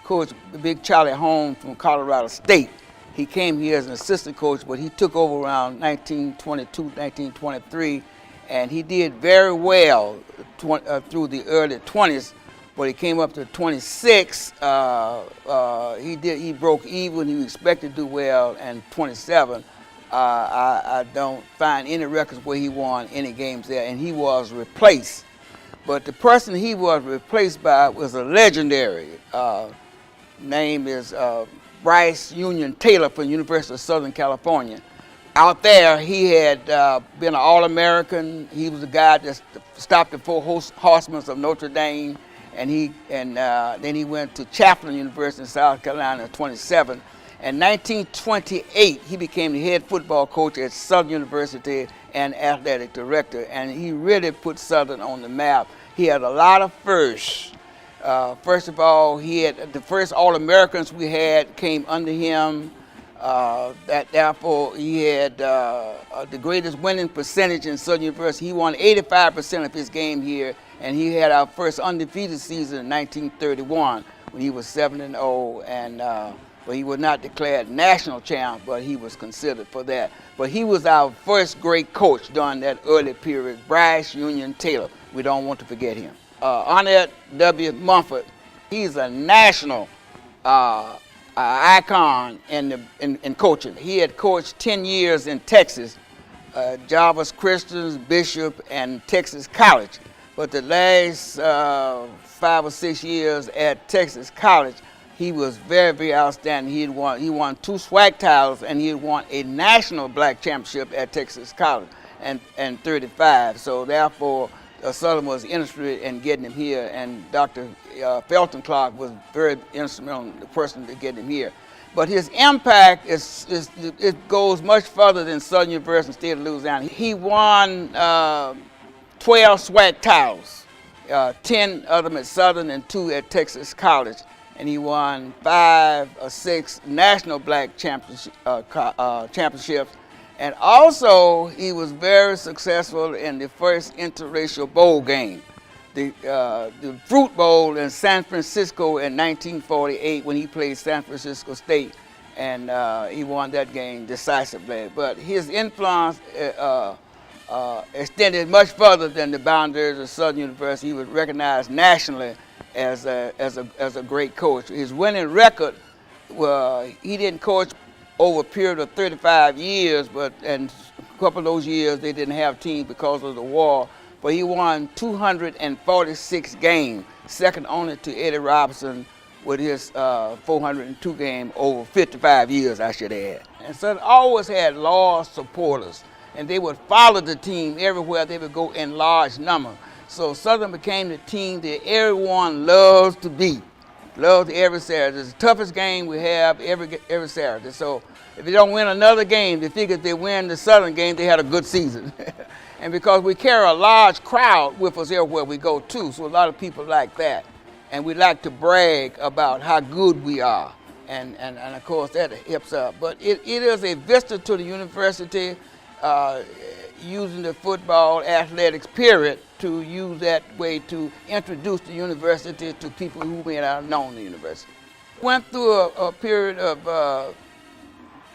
Coach Big Charlie Holmes from Colorado State, he came here as an assistant coach, but he took over around 1922, 1923, and he did very well through the early 20s. But he came up to 26. He broke even. He was expected to do well, and 27. I don't find any records where he won any games there, and he was replaced. But the person he was replaced by was a legendary. Name is Bryce Union Taylor from the University of Southern California. Out there, he had been an All-American. He was the guy that stopped the four horsemen of Notre Dame, and then he went to Chaffin University in South Carolina at 27. In 1928, he became the head football coach at Southern University and athletic director, and he really put Southern on the map. He had a lot of firsts. First of all, he had the first All-Americans we had came under him. Therefore, he had the greatest winning percentage in Southern University. He won 85% of his game here, and he had our first undefeated season in 1931 when he was 7-0, and but he was not declared national champ, but he was considered for that. But he was our first great coach during that early period, Bryce Union Taylor. We don't want to forget him. Arnett W. Mumford, he's a national icon in coaching. He had coached 10 years in Texas, Jarvis Christian, Bishop, and Texas College. But the last 5 or 6 years at Texas College, he was very, very outstanding. He won 2 SWAC titles, and he had won a national black championship at Texas College and 35. So therefore, Southern was interested in getting him here, and Dr. Felton Clark was very instrumental in the person to get him here. But his impact it goes much further than Southern University and State of Louisiana. He won 12 SWAC titles, 10 of them at Southern and 2 at Texas College. And he won 5 or 6 national black championships. And also, he was very successful in the first interracial bowl game. the Fruit Bowl in San Francisco in 1948 when he played San Francisco State, and he won that game decisively. But his influence extended much further than the boundaries of Southern University. He was recognized nationally as a great coach. His winning record, well, he didn't coach over a period of 35 years, and a couple of those years they didn't have teams because of the war. But he won 246 games, second only to Eddie Robinson with his 402 game over 55 years, I should add. And Southern always had loyal supporters, and they would follow the team everywhere they would go in large numbers. So Southern became the team that everyone loves to beat, loves every Saturday. It's the toughest game we have every Saturday. So if they don't win another game, they figure if they win the Southern game, they had a good season. And because we carry a large crowd with us everywhere we go too, so a lot of people like that. And we like to brag about how good we are. And of course that helps out. But it is a vista to the university, using the football athletics period to use that way to introduce the university to people who may not have known the university. Went through a period of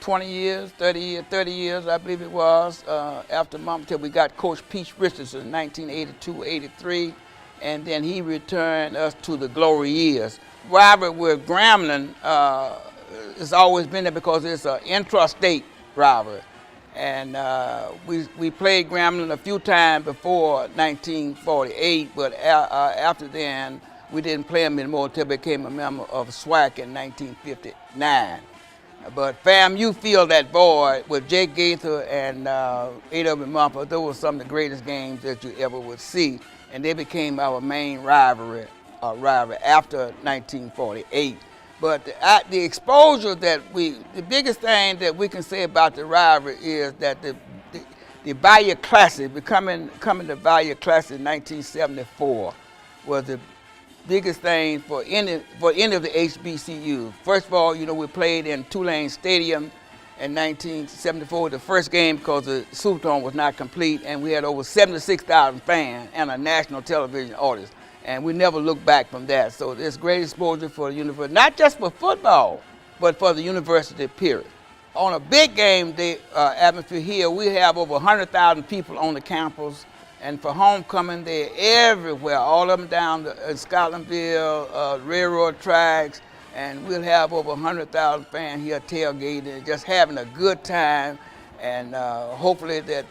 20 years, 30 years, I believe it was, after Mom, till we got Coach Pete Richardson in 1982, 83, and then he returned us to the glory years. Rivalry with Grambling has always been there because it's an intrastate rivalry. And we played Grambling a few times before 1948, but after then, we didn't play them anymore until we became a member of SWAC in 1959. But FAMU filled that void with Jake Gaither and A.W. Mumford. Those were some of the greatest games that you ever would see, and they became our main rivalry after 1948. But the exposure that the biggest thing that we can say about the rivalry is that the Bayou Classic, coming to Bayou Classic in 1974, was the biggest thing for any of the HBCUs. First of all, we played in Tulane Stadium in 1974, the first game, because the Superdome was not complete, and we had over 76,000 fans and a national television audience. And we never looked back from that. So there's great exposure for the university, not just for football, but for the university period. On a big game day atmosphere here, we have over 100,000 people on the campus. And for homecoming, they're everywhere, all of them down to Scotlandville, railroad tracks, and we'll have over 100,000 fans here tailgating, just having a good time. And hopefully that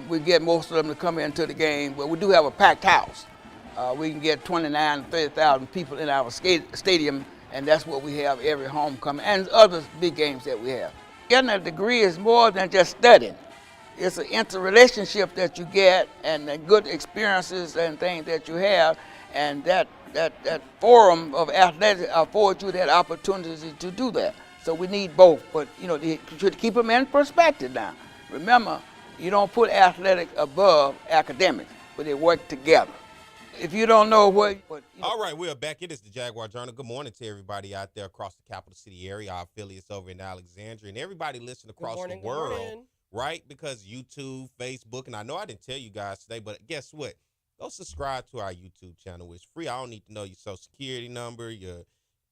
we get most of them to come into the game. But we do have a packed house. We can get 29,000 to 30,000 people in our stadium, and that's what we have every homecoming and other big games that we have. Getting a degree is more than just studying. It's an interrelationship that you get and the good experiences and things that you have, and that forum of athletics affords you that opportunity to do that. So we need both, but to keep them in perspective now. Remember, you don't put athletics above academics, but they work together. If you don't know what... All right, we're back. It is the Jaguar Journal. Good morning to everybody out there across the capital city area, our affiliates over in Alexandria, and everybody listening across the world, right? Because YouTube, Facebook, and I know I didn't tell you guys today, but guess what? Go subscribe to our YouTube channel. It's free. I don't need to know your social security number, your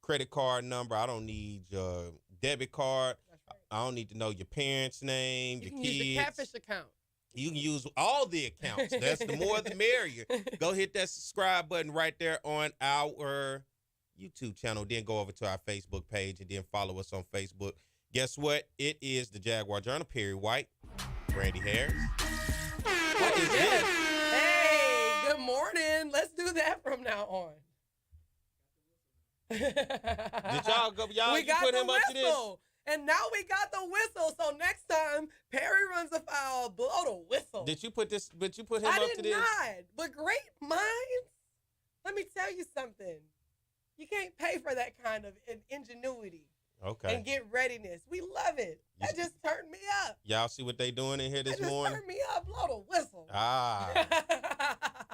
credit card number. I don't need your debit card. Right. I don't need to know your parents' name, your kids. You can use the Catfish account. You can use all the accounts. That's the more the merrier. Go hit that subscribe button right there on our YouTube channel. Then go over to our Facebook page and then follow us on Facebook. Guess what? It is the Jaguar Journal. Perry White, Brandi Harris. What is this? Hey, good morning. Let's do that from now on. Did y'all go? We got put him up to this? And now we got the whistle. So next time Perry runs afoul, blow the whistle. Did you put this? But you put him up to this? I did not. But great minds. Let me tell you something. You can't pay for that kind of ingenuity. Okay. And get readiness. We love it. That just turned me up. Y'all see what they doing in here this morning? Turn me up. Blow the whistle. Ah.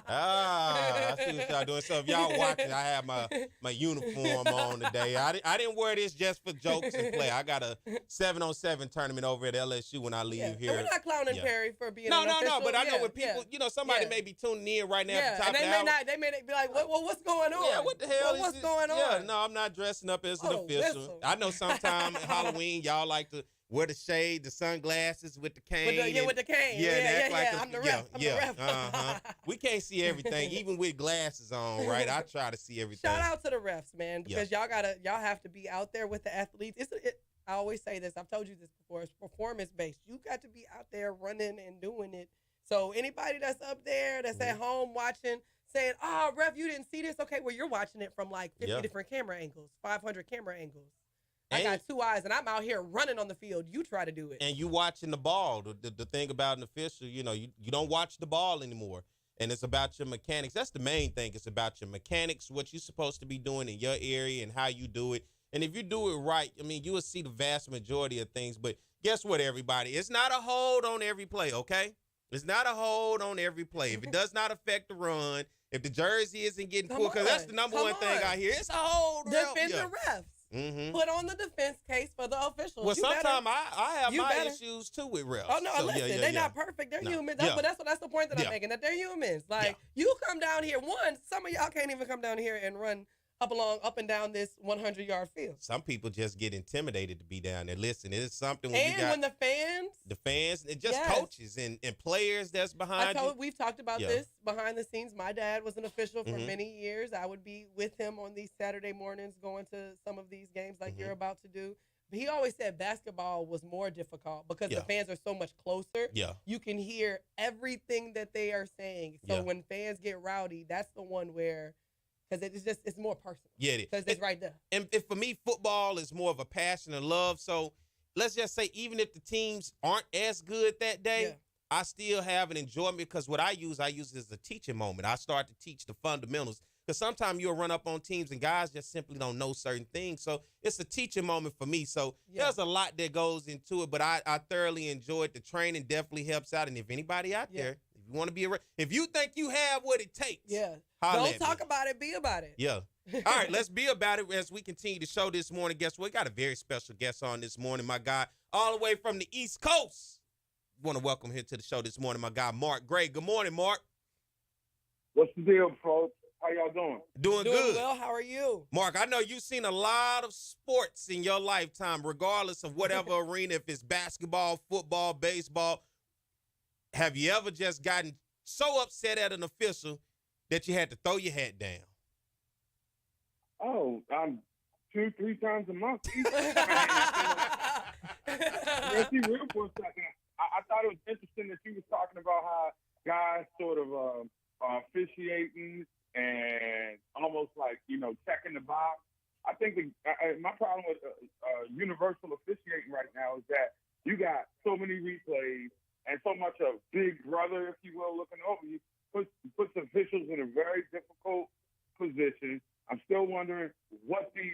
I see what y'all doing. So if y'all watching, I have my uniform on today. I didn't wear this just for jokes and play. I got a 7-on-7 tournament over at LSU when I leave here. And we're not clowning Perry for being no, an official. No, but I know when people, somebody may be tuning in right now at the top and of the hour. they may be like, well, what's going on? Yeah, what the hell is what's this? going on? Yeah, no, I'm not dressing up as an official. Whistle. I know sometime at Halloween, y'all like to wear the shade, the sunglasses with the cane. With the cane. I'm the ref. We can't see everything, even with glasses on, right? I try to see everything. Shout out to the refs, man, because y'all have to be out there with the athletes. I always say this. I've told you this before. It's performance based. You got to be out there running and doing it. So anybody that's up there, that's at home watching, saying, "Oh, ref, you didn't see this." Okay, well, you're watching it from like 50 different camera angles, 500 camera angles. I got 2 eyes, and I'm out here running on the field. You try to do it. And you watching the ball. The thing about an official, you don't watch the ball anymore. And it's about your mechanics. That's the main thing. It's about your mechanics, what you're supposed to be doing in your area and how you do it. And if you do it right, I mean, you will see the vast majority of things. But guess what, everybody? It's not a hold on every play, okay? It's not a hold on every play. If it does not affect the run, if the jersey isn't getting cool, because that's the number one thing I hear. It's a hold. Defend the refs. Mm-hmm. Put on the defense case for the officials. Well, sometimes I have my issues too with refs. Oh no, so, listen, they're not perfect. They're humans. But that's the point that I'm making. That they're humans. Like you come down here. Some of y'all can't even come down here and run up and down this 100-yard field. Some people just get intimidated to be down there. Listen, it's something when the fans, and just coaches and players that's behind you. We've talked about this behind the scenes. My dad was an official for many years. I would be with him on these Saturday mornings going to some of these games like you're about to do. But he always said basketball was more difficult because the fans are so much closer. Yeah. You can hear everything that they are saying. So when fans get rowdy, that's the one where – because it's more personal. Yeah, it is. Because it's right there. And for me, football is more of a passion and love. So let's just say even if the teams aren't as good that day, I still have an enjoyment because what I use it as a teaching moment. I start to teach the fundamentals because sometimes you'll run up on teams and guys just simply don't know certain things. So it's a teaching moment for me. So there's a lot that goes into it, but I thoroughly enjoyed the training. Definitely helps out. And if anybody out there, if you want to be if you think you have what it takes, don't talk about it, be about it. Yeah. All right, let's be about it as we continue the show this morning. Guess what? We got a very special guest on this morning, my guy, all the way from the East Coast. I want to welcome him to the show this morning, my guy, Mark Gray. Good morning, Mark. What's the deal, folks? How y'all doing? Doing good. Well, how are you? Mark, I know you've seen a lot of sports in your lifetime, regardless of whatever arena, if it's basketball, football, baseball. Have you ever just gotten so upset at an official that you had to throw your hat down? Oh, 2-3 times a month. Let's be real for a second. I thought it was interesting that you was talking about how guys sort of are officiating and almost like, checking the box. I think my problem with universal officiating right now is that you got so many replays and so much of Big Brother, if you will, looking over you, puts officials in a very difficult position. I'm still wondering what the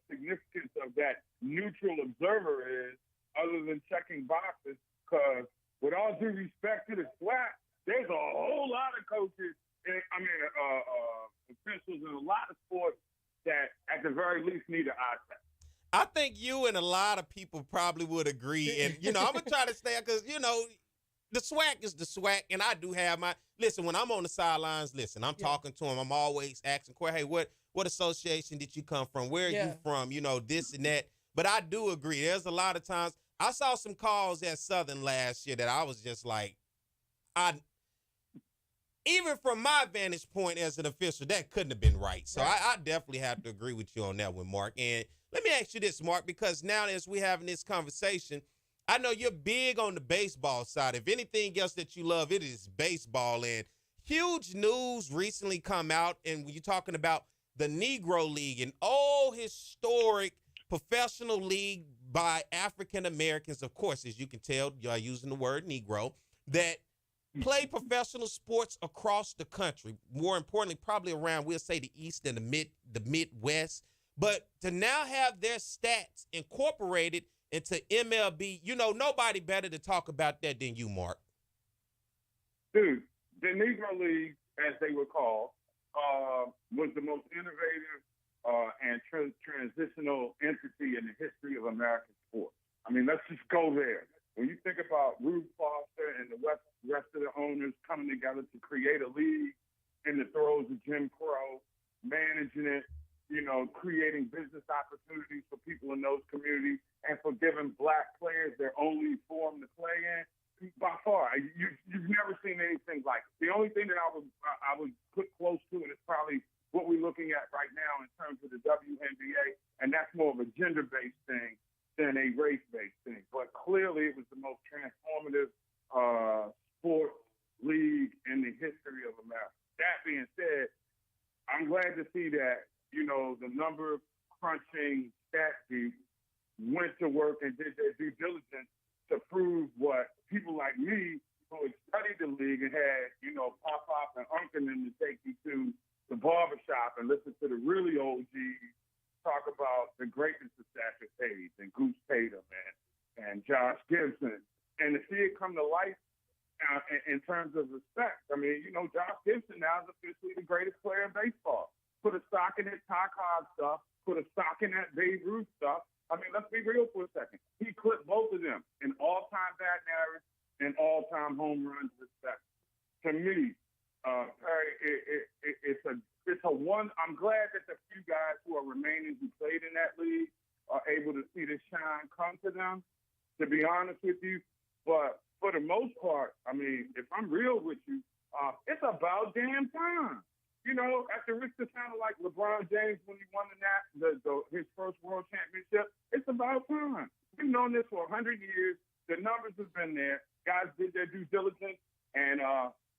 significance of that neutral observer is other than checking boxes, because with all due respect to the SWAC, there's a whole lot of coaches, officials in a lot of sports that at the very least need an eye test. I think you and a lot of people probably would agree. And, I'm going to try to stay because, the SWAC is the SWAC, and I do have listen, when I'm on the sidelines, I'm talking to them. I'm always asking, hey, what association did you come from? Where are you from? This and that. But I do agree. There's a lot of times. I saw some calls at Southern last year that I was just like, even from my vantage point as an official, that couldn't have been right. So I definitely have to agree with you on that one, Mark. And let me ask you this, Mark, because now as we're having this conversation, I know you're big on the baseball side. If anything else that you love, it is baseball. And huge news recently come out, and when you're talking about the Negro League, an old historic professional league by African Americans, of course, as you can tell, you're using the word Negro, that play professional sports across the country. More importantly, probably around, we'll say, the East and the Midwest. But to now have their stats incorporated into MLB, nobody better to talk about that than you, Mark. Dude, the Negro League as they were called, was the most innovative and transitional entity in the history of American sports. I mean, let's just go there. When you think about Rube Foster and the rest of the owners coming together to create a league in the throes of Jim Crow, managing it, creating business opportunities for people in those communities, and for giving black players their only form to play in, by far, you've never seen anything like it. The only thing that I would put close to it is probably what we're looking at right now in terms of the WNBA, and that's more of a gender-based thing than a race-based thing. But clearly it was the most transformative sports league in the history of America. That being said, I'm glad to see that, the number crunching stat geeks went to work and did their due diligence to prove what people like me who had studied the league and had, Pop and Uncle to take you to the barbershop and listen to the really OGs talk about the greatness of Sasha Page and Goose Tatum and Josh Gibson, and to see it come to life in terms of respect. I mean, Josh Gibson now is officially the greatest player in baseball. Put a stock in that Ty Cobb stuff, put a stock in that Babe Ruth stuff. I mean, let's be real for a second. He clipped both of them in all-time batting average and all-time home runs respect. To me, Perry, it's a one. I'm glad that the few guys who are remaining who played in that league are able to see the shine come to them, to be honest with you. But for the most part, I mean, if I'm real with you, it's about damn time. At the risk of sounding like LeBron James when he won his first world championship, it's about time. We've known this for 100 years. The numbers have been there. Guys did their due diligence. And,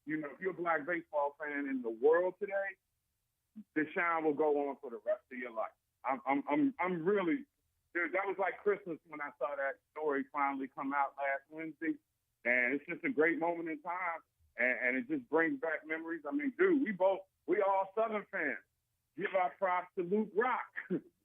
if you're a black baseball fan in the world today, the shine will go on for the rest of your life. I'm really, dude, that was like Christmas when I saw that story finally come out last Wednesday. And it's just a great moment in time. And it just brings back memories. I mean, dude, we all Southern fans. Give our props to Luke Rock.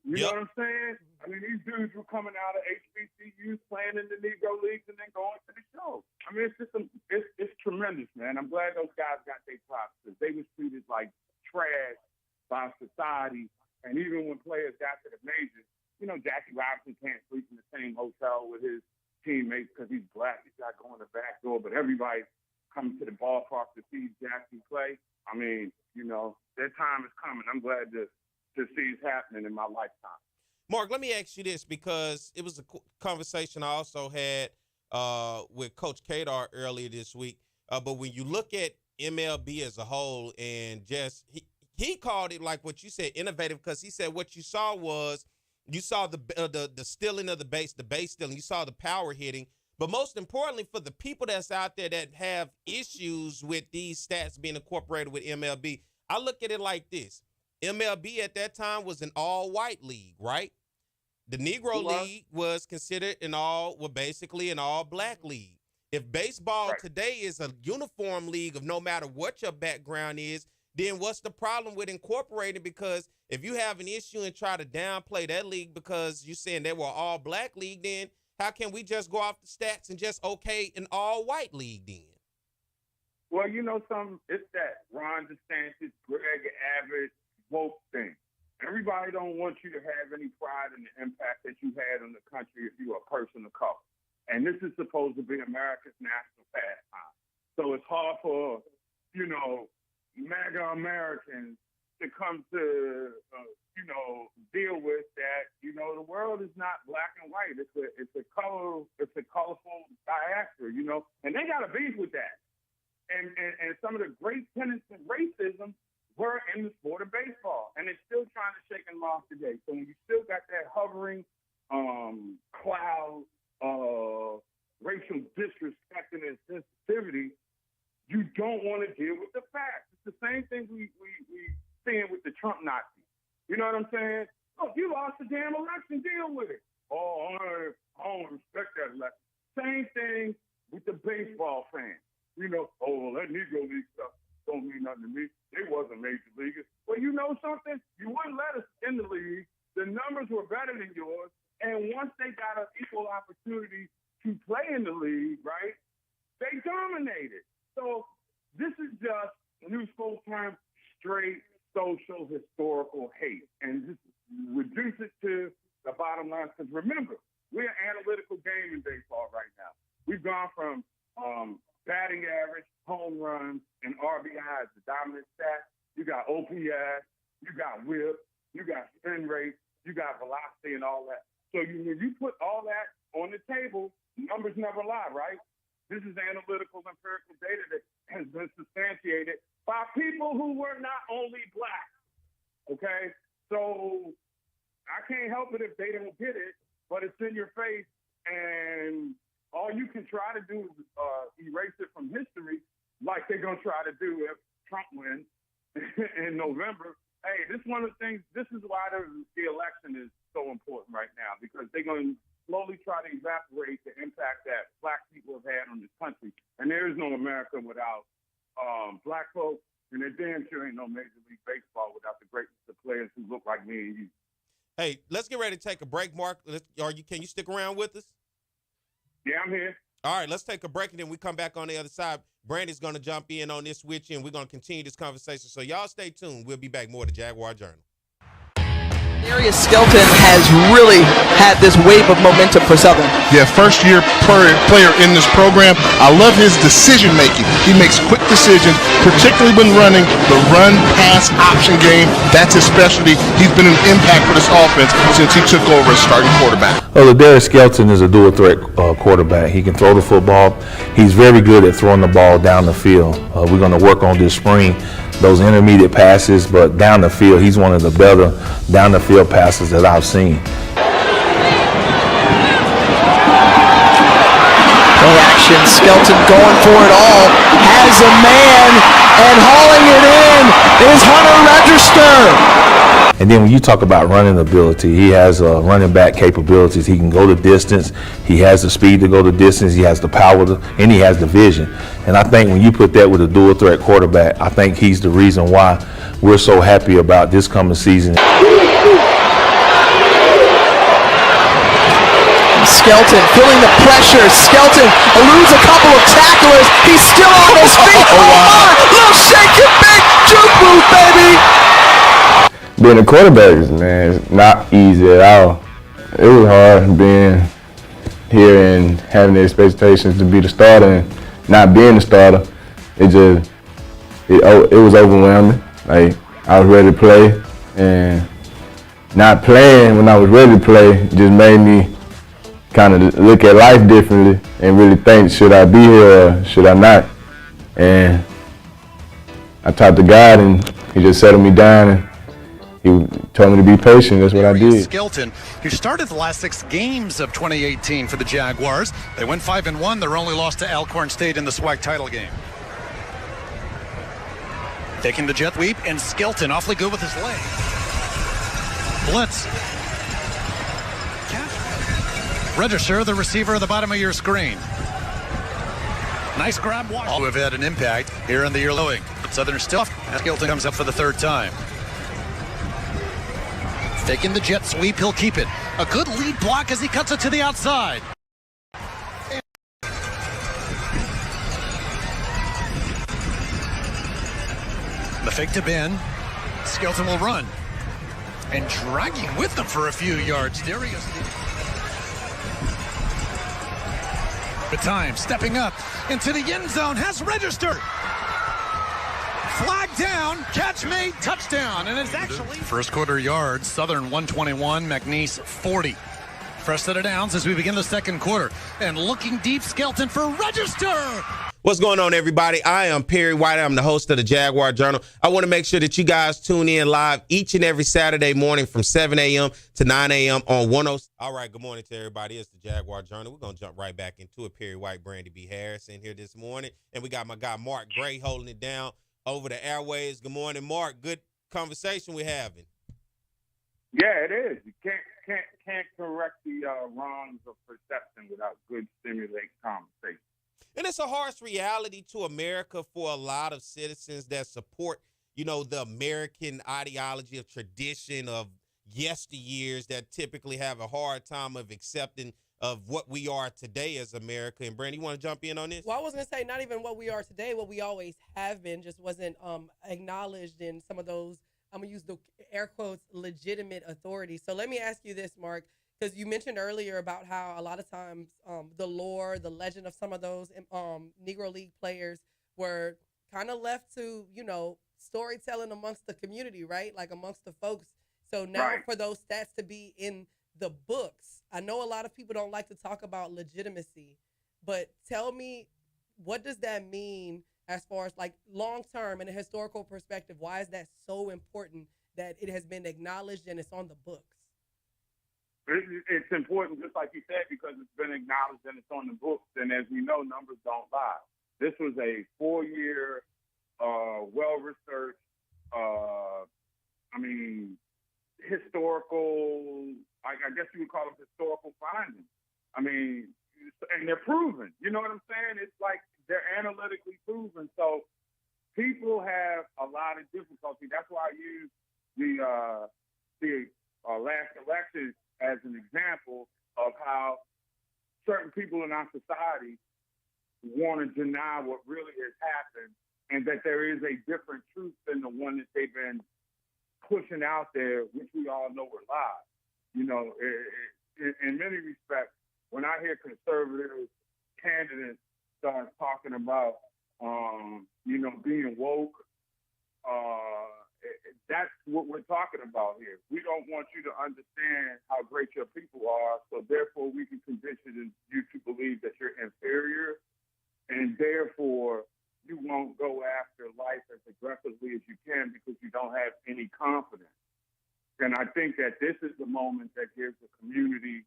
You know what I'm saying? I mean, these dudes were coming out of HBCUs, playing in the Negro leagues, and then going to the show. I mean, it's tremendous, man. I'm glad those guys got their props because they was treated like trash by society. And even when players got to the majors, Jackie Robinson can't sleep in the same hotel with his teammates because he's black. He's not going the back door, but everybody's coming to the ballpark to see Jackie play. I mean, their time is coming. I'm glad to see it happening in my lifetime. Mark, let me ask you this because it was a conversation I also had with Coach Kadar earlier this week. But when you look at MLB as a whole and just he called it like what you said, innovative, because he said what you saw was you saw the stealing of the base stealing. You saw the power hitting. But most importantly, for the people that's out there that have issues with these stats being incorporated with MLB, I look at it like this. MLB at that time was an all-white league, right? The Negro League was considered basically an all-black league. If baseball today is a uniform league of no matter what your background is, then what's the problem with incorporating? Because if you have an issue and try to downplay that league because you're saying they were all-black league, then how can we just go off the stats and just okay an all-white league then? Well, it's that Ron DeSantis, Greg Abbott, woke thing. Everybody don't want you to have any pride in the impact that you had on the country if you're a person of color. And this is supposed to be America's national pastime. So it's hard for, MAGA Americans to come to, deal with that. The world is not black and white. It's a colorful diaspora, and they got a beef with that. And some of the great tenets of racism were in the sport of baseball, and it's still trying to shake and lock today. So when you still got that hovering cloud of racial disrespect and insensitivity, you don't want to deal with the facts. It's the same thing we seeing with the Trump Nazis. You know what I'm saying? Oh, you lost the damn election, deal with it. Oh, I don't respect that election. Same thing with the baseball fans. That Negro League stuff don't mean nothing to me. They wasn't major leaguers. Well, you know something? You wouldn't let us in the league. The numbers were better than yours. And once they got an equal opportunity to play in the league, right, they dominated. So this is just new school term, straight social historical hate, and just reduce it to the bottom line. Because remember, we're an analytical game in baseball right now. We've gone from batting average, home runs, and RBIs, the dominant stats. You got OPS, you got whip, you got spin rate, you got velocity and all that. So when you put all that on the table, numbers never lie, right? This is analytical, empirical data that has been substantiated by people who were not only black, okay? So I can't help it if they don't get it, but it's in your face, and all you can try to do is erase it from history like they're going to try to do if Trump wins in November. Hey, this is one of the things, this is why the election is so important right now, because they're going to slowly try to evaporate the impact that black people have had on this country. And there is no America without black folks, and there damn sure ain't no Major League Baseball without the greatness of players who look like me and you. Hey, let's get ready to take a break, Mark. Can you stick around with us? Yeah, I'm here. All right, let's take a break, and then we come back on the other side. Brandy's going to jump in on this with you, and we're going to continue this conversation. So y'all stay tuned. We'll be back more to Jaguar Journal. Darius Skelton has really had this wave of momentum for Southern. Yeah, first-year player in this program. I love his decision-making. He makes quick decisions, particularly when running the run-pass option game. That's his specialty. He's been an impact for this offense since he took over as starting quarterback. Well, Darius Skelton is a dual-threat quarterback. He can throw the football. He's very good at throwing the ball down the field. We're going to work on this spring those intermediate passes, but down the field, he's one of the better down the field passes that I've seen. Play action, Skelton going for it all, has a man, and hauling it in is Hunter Register. And then when you talk about running ability, he has running back capabilities. He can go the distance. He has the speed to go the distance. He has the power, and he has the vision. And I think when you put that with a dual threat quarterback, I think he's the reason why we're so happy about this coming season. Skelton feeling the pressure. Skelton eludes a couple of tacklers. He's still on his feet. Oh my! Little shake and bake juke move, baby. Being a quarterback, man, it's not easy at all. It was hard being here and having the expectations to be the starter and not being the starter. It was overwhelming. Like, I was ready to play, and not playing when I was ready to play just made me kind of look at life differently and really think, should I be here or should I not? And I talked to God, and he just settled me down, and he told me to be patient. That's what I did. Skelton, who started the last 6 games of 2018 for the Jaguars. They went 5-1. Their only loss to Alcorn State in the SWAC title game. Taking the jet sweep, and Skelton awfully good with his leg. Blitz. Register, the receiver at the bottom of your screen. Nice grab. All who have had an impact here in the year lowing. Southern still. Skelton comes up for the 3rd time. Taking the jet sweep, he'll keep it. A good lead block as he cuts it to the outside. The fake to Ben. Skelton will run. And dragging with them for a few yards. Darius. The time stepping up into the end zone has registered. Flag down, catch made, touchdown, and it's actually first quarter yards. Southern 121, McNeese 40. Fresh set of downs as we begin the second quarter, and looking deep, Skelton for Register. What's going on, everybody? I am Perry White. I'm the host of the Jaguar Journal. I want to make sure that you guys tune in live each and every Saturday morning from 7 a.m. to 9 a.m. on 10. All right, good morning to everybody. It's the Jaguar Journal. We're going to jump right back into it. Perry White, Brandi B in here this morning. And we got my guy Mark Gray holding it down over the airways. Good morning, Mark. Good conversation we're having. Yeah, it is. You can't correct the wrongs of perception without good stimulating conversation. And it's a harsh reality to America for a lot of citizens that support, the American ideology of tradition of yesteryears that typically have a hard time of accepting of what we are today as America. And Brandi, you want to jump in on this? Well, I was going to say not even what we are today, what we always have been, just wasn't acknowledged in some of those, I'm going to use the air quotes, legitimate authority. So let me ask you this, Mark, because you mentioned earlier about how a lot of times the lore, the legend of some of those Negro League players were kind of left to, storytelling amongst the community, right? Like amongst the folks. So now for those stats to be in the books, I know a lot of people don't like to talk about legitimacy, but tell me, what does that mean as far as like long term in a historical perspective? Why is that so important that it has been acknowledged and it's on the books? It's important, just like you said, because it's been acknowledged and it's on the books. And as we know, numbers don't lie. This was a 4-year, well-researched, historical, I guess you would call them historical findings. And they're proven. You know what I'm saying? It's like they're analytically proven. So people have a lot of difficulty. That's why I use the last election as an example of how certain people in our society want to deny what really has happened and that there is a different truth than the one that they've been pushing out there, which we all know are lies. In many respects, when I hear conservative candidates start talking about, being woke, that's what we're talking about here. We don't want you to understand how great your people are, so therefore we can condition you to believe that you're inferior, and therefore you won't go after life as aggressively as you can because you don't have any confidence. And I think that this is the moment that gives a community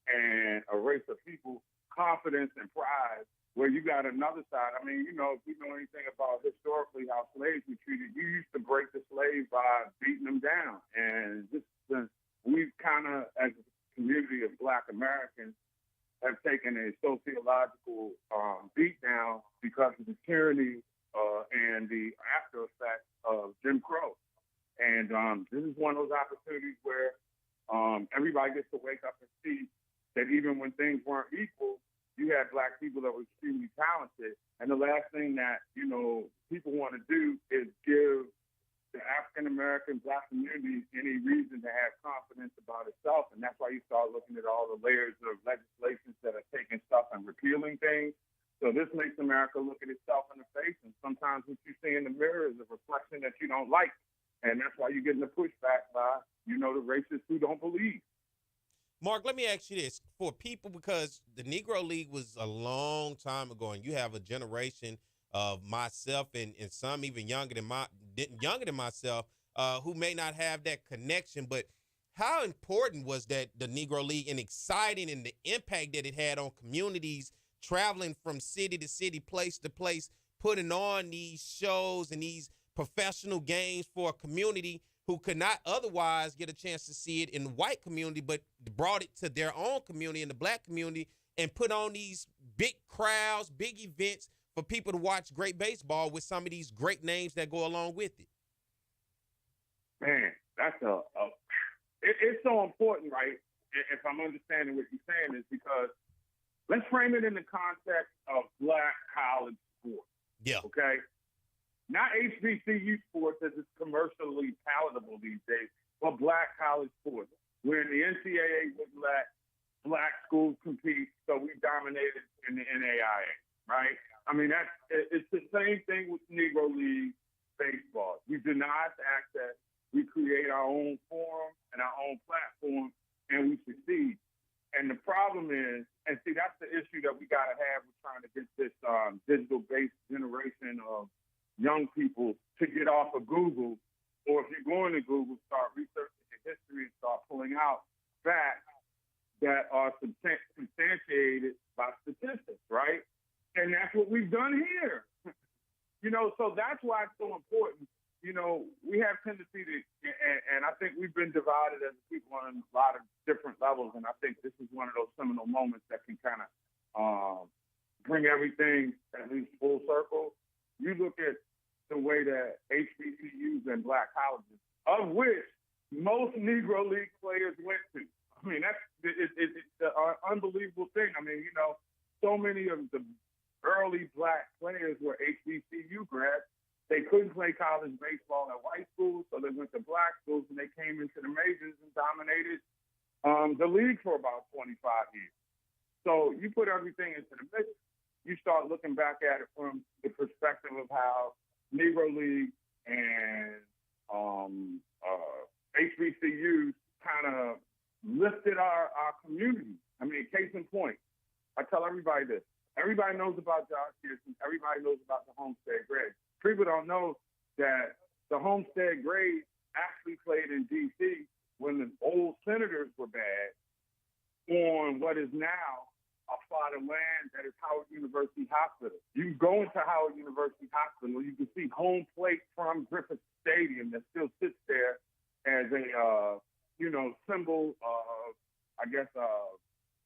and a race of people confidence and pride, where you got another side. If you know anything about historically how slaves were treated, you used to break the slave by beating them down. And we've kind of, as a community of Black Americans, have taken a sociological beat down because of the tyranny and the after effects of Jim Crow. And this is one of those opportunities where everybody gets to wake up and see that even when things weren't equal, you had Black people that were extremely talented. And the last thing that, people want to do is give the African-American Black community any reason to have confidence about itself. And that's why you start looking at all the layers of legislations that are taking stuff and repealing things. So this makes America look at itself in the face. And sometimes what you see in the mirror is a reflection that you don't like. And that's why you're getting the pushback by, the racists who don't believe. Mark, let me ask you this. For people, because the Negro League was a long time ago, and you have a generation of myself and some even younger than myself who may not have that connection. But how important was that, the Negro League, and exciting, and the impact that it had on communities, traveling from city to city, place to place, putting on these shows and these professional games for a community who could not otherwise get a chance to see it in the white community, but brought it to their own community, in the Black community, and put on these big crowds, big events for people to watch great baseball with some of these great names that go along with it? Man, that's it's so important, right? If I'm understanding what you're saying, is because let's frame it in the context of Black college sports. Yeah. Okay? Not HBCU sports as it's commercially palatable these days, but Black college sports, where the NCAA wouldn't let Black schools compete, so we dominated in the NAIA, right? It's the same thing with Negro League baseball. We deny us access, we create our own forum and our own platform, and we succeed. And the problem is, and see, that's the issue that we got to have with trying to get this digital-based generation of young people to get off of Google, or if you're going to Google, start researching your history and start pulling out facts that are substantiated by statistics, right? And that's what we've done here. So that's why it's so important. We have tendency to, and I think we've been divided as people on a lot of different levels, and I think this is one of those seminal moments that can kind of bring everything at least full circle. You look at the way that HBCUs and Black colleges, of which most Negro League players went to. It's unbelievable thing. I mean, so many of the early black players were HBCU grads. They couldn't play college baseball at white schools, so they went to black schools, and they came into the majors and dominated the league for about 25 years. So you put everything into the mix, you start looking back at it from the perspective of how Negro League and HBCUs kind of lifted our community. I mean, case in point, I tell everybody this. Everybody knows about Josh Gibson. Everybody knows about the Homestead Grays. People don't know that the Homestead Grays actually played in D.C. when the old Senators were bad on what is now a plot of land that is Howard University Hospital. You go into Howard University Hospital, you can see home plate from Griffith Stadium that still sits there as a, symbol of,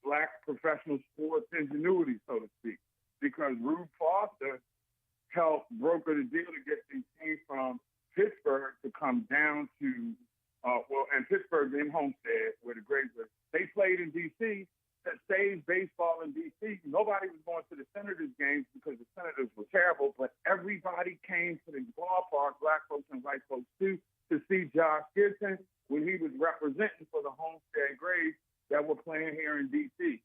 black professional sports ingenuity, so to speak, because Rube Foster helped broker the deal to get these teams from Pittsburgh to come down to, and Pittsburgh in Homestead, where the Grays were. They played in D.C. to save baseball in D.C. Nobody was going to the Senators games because the Senators were terrible, but everybody came to the ballpark, black folks and white folks too, to see Josh Gibson when he was representing for the Homestead Grays that were playing here in D.C.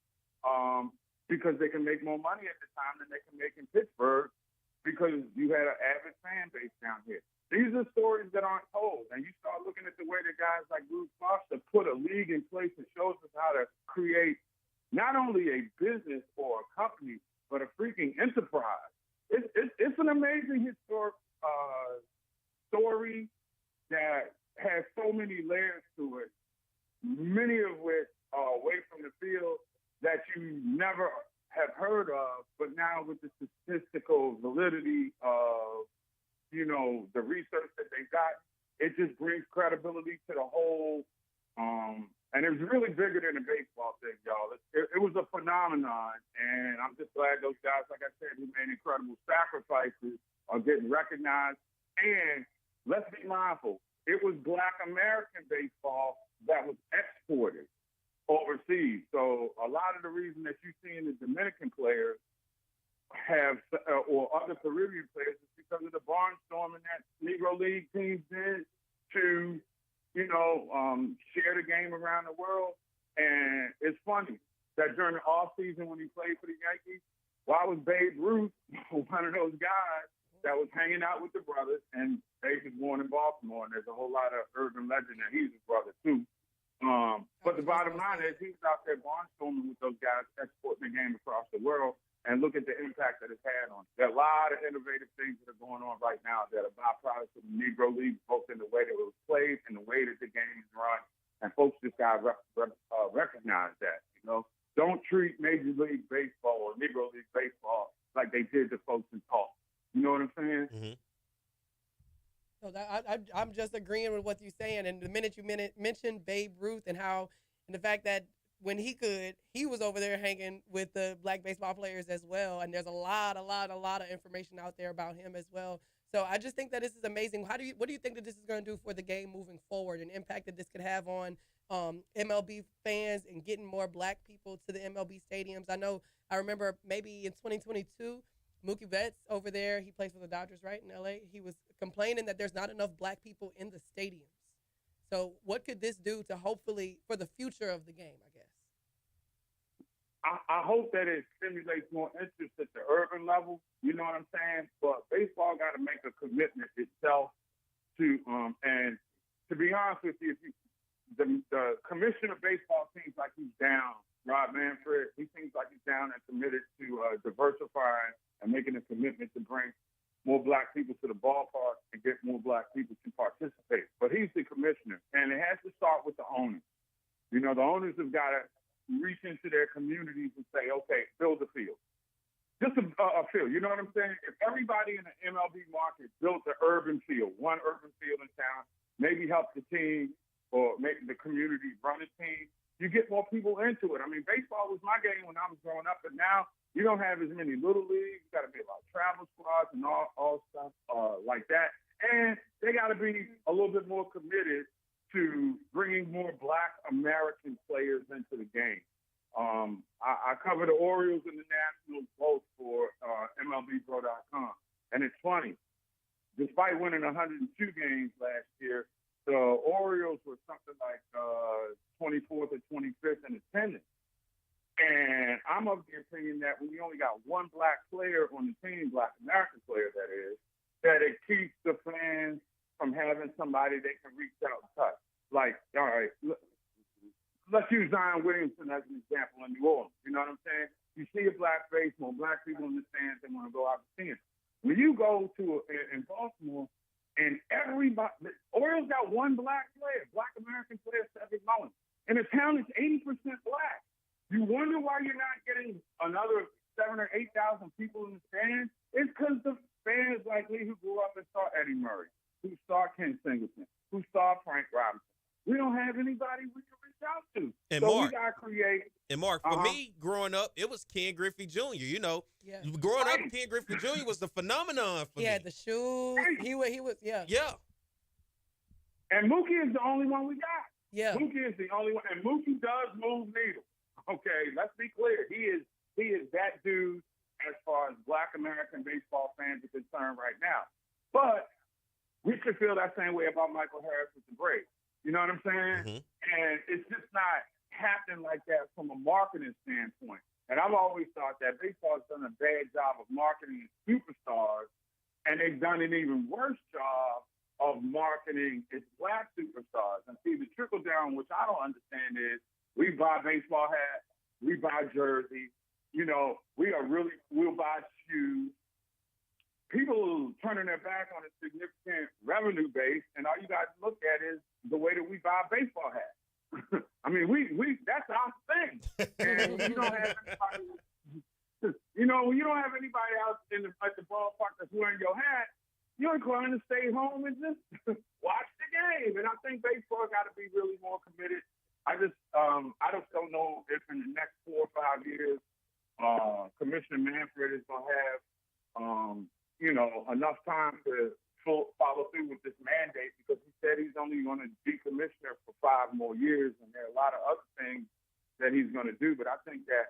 Because they can make more money at the time than they can make in Pittsburgh because you had an avid fan base down here. These are stories that aren't told. And you start looking at the way that guys like Bruce Foster put a league in place that shows us how to create not only a business or a company, but a freaking enterprise. It's an amazing historic story that has so many layers to it, many of which are away from the field that you never have heard of, but now with the statistical validity of, the research that they got, it just brings credibility to the whole, and it was really bigger than the baseball thing, y'all. It was a phenomenon, and I'm just glad those guys, like I said, who made incredible sacrifices are getting recognized. And let's be mindful, it was Black American baseball that was exported overseas. So a lot of the reason that you see in the Dominican players have, or other Caribbean players, is because of the barnstorming that Negro League teams did to, share the game around the world. And it's funny that during the off season when he played for the Yankees, why was Babe Ruth one of those guys that was hanging out with the brothers? And Babe was born in Baltimore, and there's a whole lot of urban legend that he's his brother too. But the bottom line is he was out there barnstorming with those guys, exporting the game across the world, and look at the impact that it's had on. There are a lot of innovative things that are going on right now that are byproducts of the Negro League, both in the way that it was played and the way that the game is run. And folks just got to recognize that, Don't treat Major League Baseball or Negro League Baseball like they did to folks in talk. You know what I'm saying? Mm-hmm. So I'm just agreeing with what you're saying. And the minute you mentioned Babe Ruth and the fact that when he could, he was over there hanging with the black baseball players as well. And there's a lot of information out there about him as well. So I just think that this is amazing. What do you think that this is going to do for the game moving forward, and impact that this could have on MLB fans and getting more black people to the MLB stadiums? I remember maybe in 2022, Mookie Betts over there, he plays for the Dodgers, right, in L.A., he was complaining that there's not enough black people in the stadiums. So what could this do to hopefully for the future of the game, I guess? I hope that it stimulates more interest at the urban level, you know what I'm saying? But baseball got to make a commitment itself to, and to be honest with you, the commissioner of baseball seems like he's down. Rob Manfred, he seems like he's down and committed to diversifying and making a commitment to bring more black people to the ballpark and get more black people to participate. But he's the commissioner, and it has to start with the owners. The owners have got to reach into their communities and say, okay, build a field. Just a field, you know what I'm saying? If everybody in the MLB market built an urban field, one urban field in town, maybe help the team or make the community run a team, you get more people into it. I mean, baseball was my game when I was growing up, but now you don't have as many little leagues. You got to be a lot of travel squads and all stuff like that. And they got to be a little bit more committed to bringing more black American players into the game. I cover the Orioles and the Nationals both for MLBpro.com. And it's funny. Despite winning 102 games last year, the Orioles were something like 24th or 25th in attendance. And I'm of the opinion that when you only got one black player on the team, black American player that is, that it keeps the fans from having somebody they can reach out and touch. Like, all right, let's use Zion Williamson as an example in New Orleans. You know what I'm saying? You see a black face, more black people in the stands, they want to go out and see him. When you go to in Baltimore, and everybody, the Orioles got one black player, black American player, Cedric Mullins, and the town is 80% black. You wonder why you're not getting another 7,000 or 8,000 people in the stands? It's because the fans like me who grew up and saw Eddie Murray, who saw Ken Singleton, who saw Frank Robinson. We don't have anybody we can reach out to. And so Mark, we got to create. And Mark, for me, growing up, it was Ken Griffey Jr. You know, growing up, Ken Griffey Jr. was the phenomenon for me. He had the shoes. He was, yeah. Yeah. And Mookie is the only one we got. Yeah. Mookie is the only one. And Mookie does move needles. Okay, let's be clear. He is that dude as far as black American baseball fans are concerned right now. But we should feel that same way about Michael Harris with the Braves. You know what I'm saying? And it's just not happening like that from a marketing standpoint. And I've always thought that baseball's done a bad job of marketing superstars, and they've done an even worse job of marketing its black superstars. And see, the trickle down, which I don't understand, is we buy baseball hats, we buy jerseys, you know, we'll buy shoes. People turning their back on a significant revenue base, and all you guys look at is the way that we buy baseball hats. I mean, we that's our thing. And you don't have anybody, you know, when you don't have anybody else at the ballpark that's wearing your hat, you're inclined to stay home and just watch the game. And I think baseball got to be really more committed. I just don't know if in the next 4 or 5 years, Commissioner Manfred is going to have, enough time to follow through with this mandate, because he said he's only going to be commissioner for 5 more years, and there are a lot of other things that he's going to do. But I think that,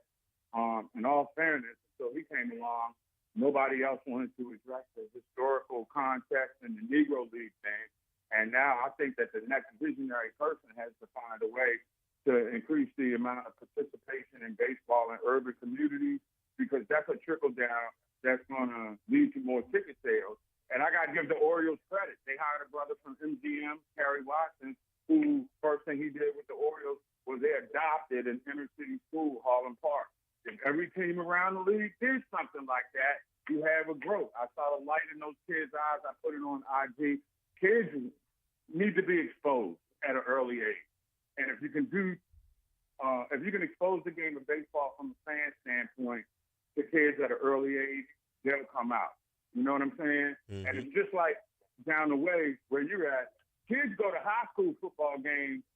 in all fairness, until he came along, nobody else wanted to address the historical context and the Negro League thing. And now I think that the next visionary person has to find a way to increase the amount of participation in baseball in urban communities, because that's a trickle down that's going to lead to more ticket sales. And I got to give the Orioles credit. They hired a brother from MGM, Kerry Watson, who first thing he did with the Orioles was they adopted an inner city school, Harlem Park. If every team around the league did something like that, you have a growth. I saw the light in those kids' eyes. I put it on IG. Kids need to be exposed at an early age. And if you can expose the game of baseball from a fan standpoint to kids at an early age, they'll come out. You know what I'm saying? And it's just like down the way where you're at. Kids go to high school football games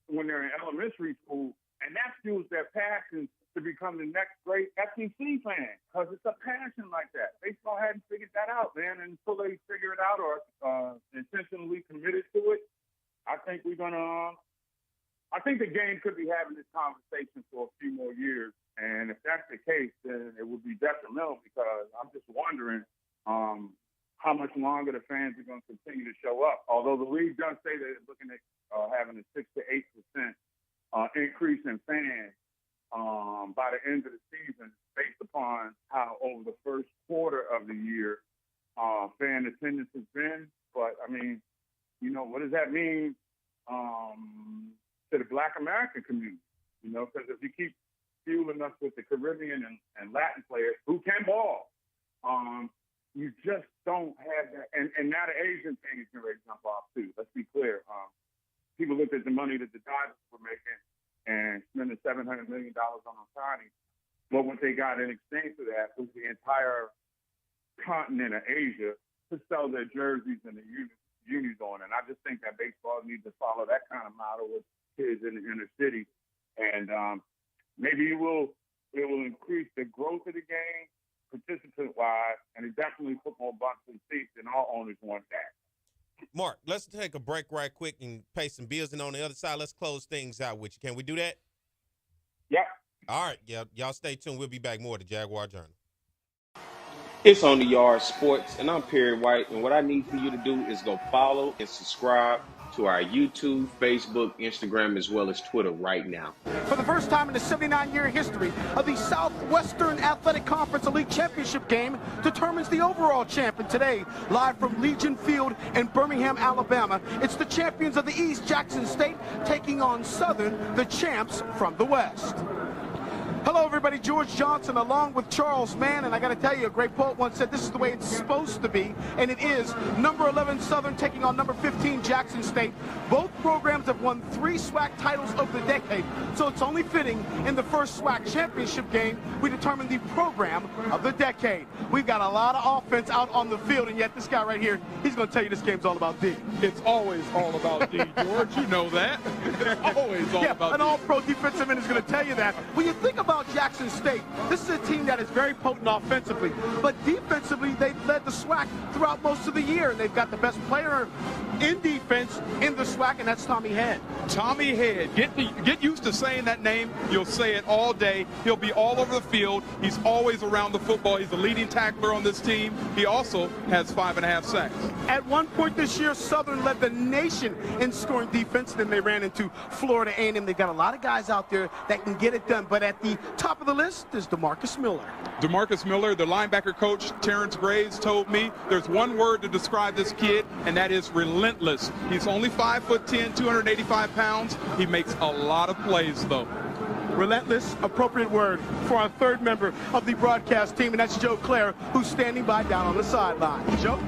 when they're in elementary school, and that fuels their passion to become the next great SEC fan, because it's a passion like that. Baseball hadn't figured that out, man, and until they figure it out or intentionally committed to it, I think the game could be having this conversation for a few more years. And if that's the case, then it would be detrimental, because I'm just wondering how much longer the fans are going to continue to show up. Although the league does say that it's looking at having a 6 to 8% increase in fans by the end of the season, based upon how over the first quarter of the year fan attendance has been. But, I mean, you know, what does that mean to the Black American community? You know, because if you keep fueling us with the Caribbean and Latin players who can ball, you just don't have that. And now the Asian thing is going to jump off, too. Let's be clear. People looked at the money that the Dodgers were making and spending $700 million on signing. But what they got in exchange for that was the entire continent of Asia to sell their jerseys and the unis on. And I just think that baseball needs to follow that kind of model with kids in the inner city. And maybe it will increase the growth of the game, participant-wise, and it definitely put more butts in seats, and all owners want that. Mark, let's take a break right quick and pay some bills, and on the other side, let's close things out with you. Can we do that? Yep. All right, yeah, y'all stay tuned. We'll be back more to Jaguar Journal. It's On the Yard Sports, and I'm Perry White. And what I need for you to do is go follow and subscribe to our YouTube, Facebook, Instagram, as well as Twitter right now. For the first time in the 79-year history of the Southwestern Athletic Conference Elite Championship game determines the overall champion today. Live from Legion Field in Birmingham, Alabama, it's the champions of the East, Jackson State, taking on Southern, the champs from the West. Hello, everybody. George Johnson along with Charles Mann. And I got to tell you, a great poet once said this is the way it's supposed to be. And it is. Number 11 Southern taking on number 15 Jackson State. Both programs have won 3 SWAC titles over the decade. So it's only fitting in the first SWAC championship game we determine the program of the decade. We've got a lot of offense out on the field. And yet this guy right here, he's going to tell you this game's all about D. It's always all about D, George. You know that. It's always all about D. An all-pro defensive end is going to tell you that. When you think about Jackson State, this is a team that is very potent offensively, but defensively they've led the SWAC throughout most of the year, and they've got the best player in defense in the SWAC, and that's Tommy Head. Tommy Head. Get used to saying that name. You'll say it all day. He'll be all over the field. He's always around the football. He's the leading tackler on this team. He also has 5.5 sacks. At one point this year, Southern led the nation in scoring defense. Then they ran into Florida A&M. They've got a lot of guys out there that can get it done, but at the top of the list is DeMarcus Miller. DeMarcus Miller, the linebacker coach, Terrence Graves, told me there's one word to describe this kid, and that is relentless. He's only 5'10", 285 pounds. He makes a lot of plays, though. Relentless, appropriate word for our third member of the broadcast team, and that's Joe Clare, who's standing by down on the sideline. Joe?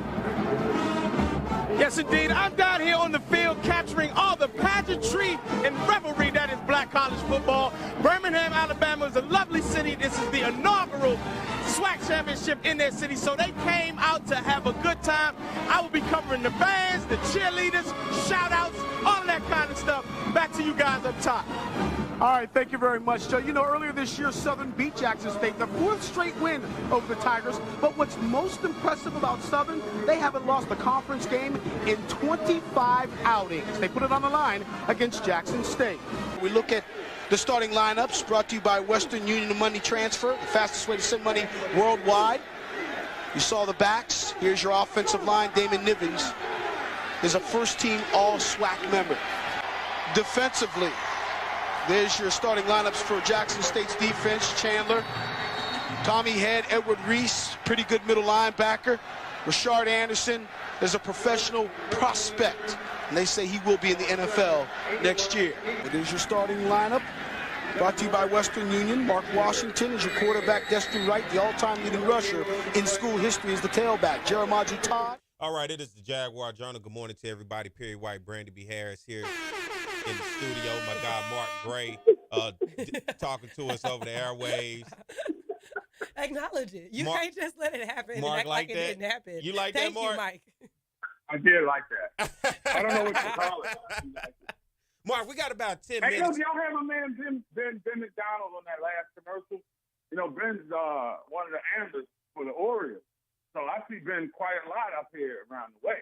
Yes, indeed. I'm down here on the field capturing all the pageantry and revelry that is black college football. Birmingham, Alabama is a lovely city. This is the inaugural SWAC championship in their city, so they came out to have a good time. I will be covering the bands, the cheerleaders, shout-outs, all of that kind of stuff. Back to you guys up top. All right, thank you very much, Joe. You know, earlier this year, Southern beat Jackson State, the 4th straight win over the Tigers. But what's most impressive about Southern, they haven't lost a conference game in 25 outings. They put it on the line against Jackson State. We look at the starting lineups brought to you by Western Union Money Transfer, the fastest way to send money worldwide. You saw the backs. Here's your offensive line. Damon Nivens is a first-team All-SWAC member. Defensively, there's your starting lineups for Jackson State's defense. Chandler, Tommy Head, Edward Reese, pretty good middle linebacker. Rashard Anderson is a professional prospect, and they say he will be in the NFL next year. It is your starting lineup, brought to you by Western Union. Mark Washington is your quarterback. Destry Wright, the all-time leading rusher in school history, is the tailback. Jeremiah Todd. All right, it is the Jaguar Journal. Good morning to everybody. Perry White, Brandi B Harris here in the studio. My guy Mark Gray talking to us over the airwaves. Acknowledge it. You can't just let it happen. Mark, and act like it didn't happen. You like Thank that, Mark? you, Mike. I did like that. I don't know what you call it. Mark, we got about 10 hey, minutes. Y'all have my man Ben McDonald on that last commercial. You know, Ben's one of the analysts for the Orioles. So I see Ben quite a lot up here around the way.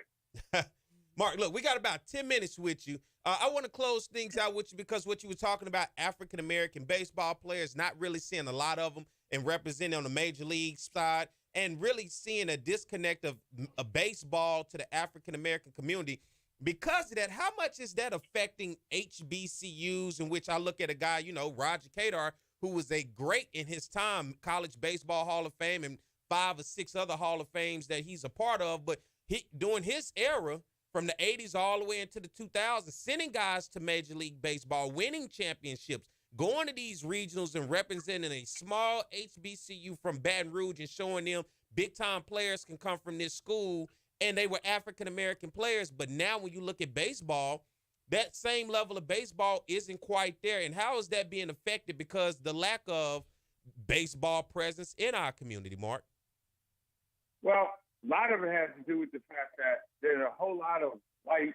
Mark, look, we got about 10 minutes with you. I want to close things out with you because what you were talking about, African-American baseball players, not really seeing a lot of them and representing on the major league side, and really seeing a disconnect of a baseball to the African-American community. Because of that, how much is that affecting HBCUs, in which I look at a guy, you know, Roger Kadar, who was a great in his time, College Baseball Hall of Fame, and 5 or 6 other Hall of Fames that he's a part of, but during his era, from the 80s all the way into the 2000s, sending guys to Major League Baseball, winning championships, going to these regionals and representing a small HBCU from Baton Rouge and showing them big-time players can come from this school, and they were African-American players. But now when you look at baseball, that same level of baseball isn't quite there. And how is that being affected because the lack of baseball presence in our community, Mark? Well, a lot of it has to do with the fact that there are a whole lot of white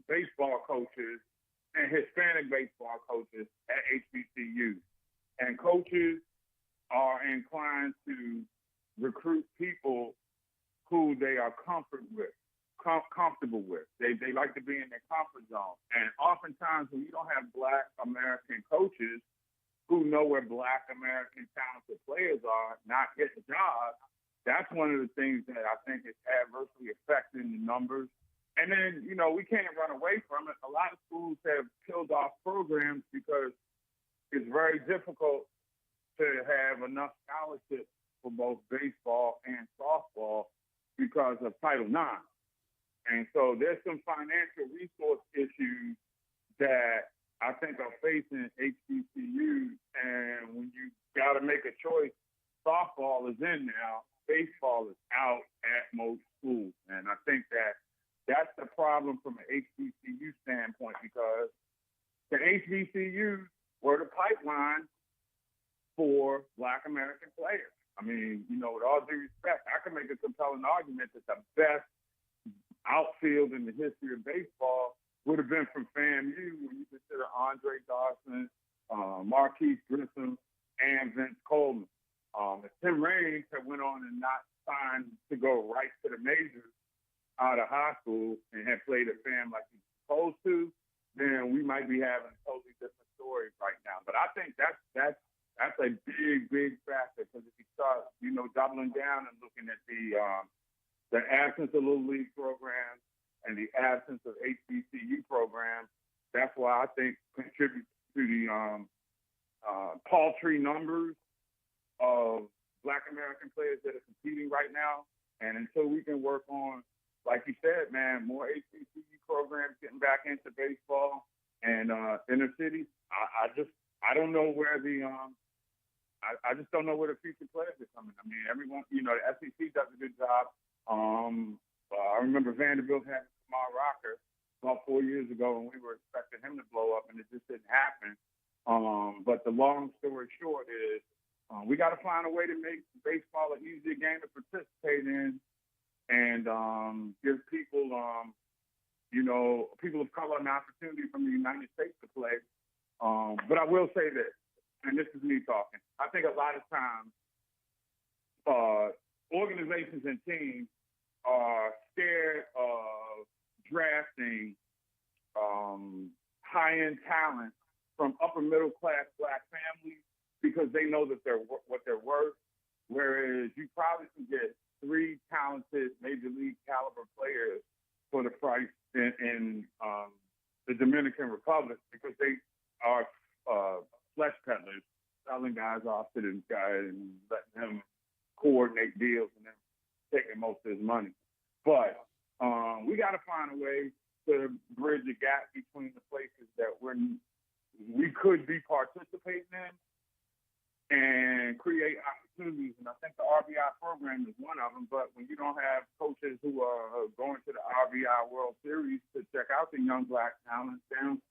baseball coaches and Hispanic baseball coaches at HBCUs. And coaches are inclined to recruit people who they are comfortable with. They like to be in their comfort zone. And oftentimes when you don't have Black American coaches, who know where Black American talented players are not getting jobs, that's one of the things that I think is adversely affecting the numbers. And then, you know, we can't run away from it. A lot of schools have killed off programs because it's very difficult to have enough scholarships for both baseball and softball because of Title IX. And so there's some financial resource issues that I think are facing HBCUs. And when you got to make a choice, softball is in now, baseball is out at most schools. And I think that's the problem from an HBCU standpoint, because the HBCUs were the pipeline for Black American players. I mean, you know, with all due respect, I can make a compelling argument that the best outfield in the history of baseball would have been from FAMU when you consider Andre Dawson, Marquise Grissom, and Vince Coleman. If Tim Raines had went on and not signed to go right to the majors out of high school and had played at FAM like he was supposed to, then we might be having a totally different story right now. But I think that's a big factor, because if you start, you know, doubling down and looking at the absence of Little League programs and the absence of HBCU programs, that's why I think contributes to the paltry numbers of Black American players that are competing right now. And until we can work on, like you said, man, more HBCU programs getting back into baseball and inner cities, I don't know where the I just don't know where the future players are coming. I mean, everyone, you know, the SEC does a good job. I remember Vanderbilt had Kamar Rocker about 4 years ago, and we were expecting him to blow up, and it just didn't happen. But the long story short is we got to find a way to make baseball an easier game to participate in, and give people, you know, people of color an opportunity from the United States to play. But I will say this, and this is me talking, I think a lot of times organizations and teams are scared of drafting high-end talent from upper middle class Black families because they know that what they're worth, whereas you probably can get 3 talented major league caliber players for the price in the Dominican Republic, because they are flesh peddlers, selling guys off to this guy and letting him coordinate deals and then taking most of his money. But we got to find a way to bridge the gap between the places that we could be participating in and create opportunities. And I think the RBI program is one of them. But when you don't have coaches who are going to the RBI World Series to check out the young Black talent, then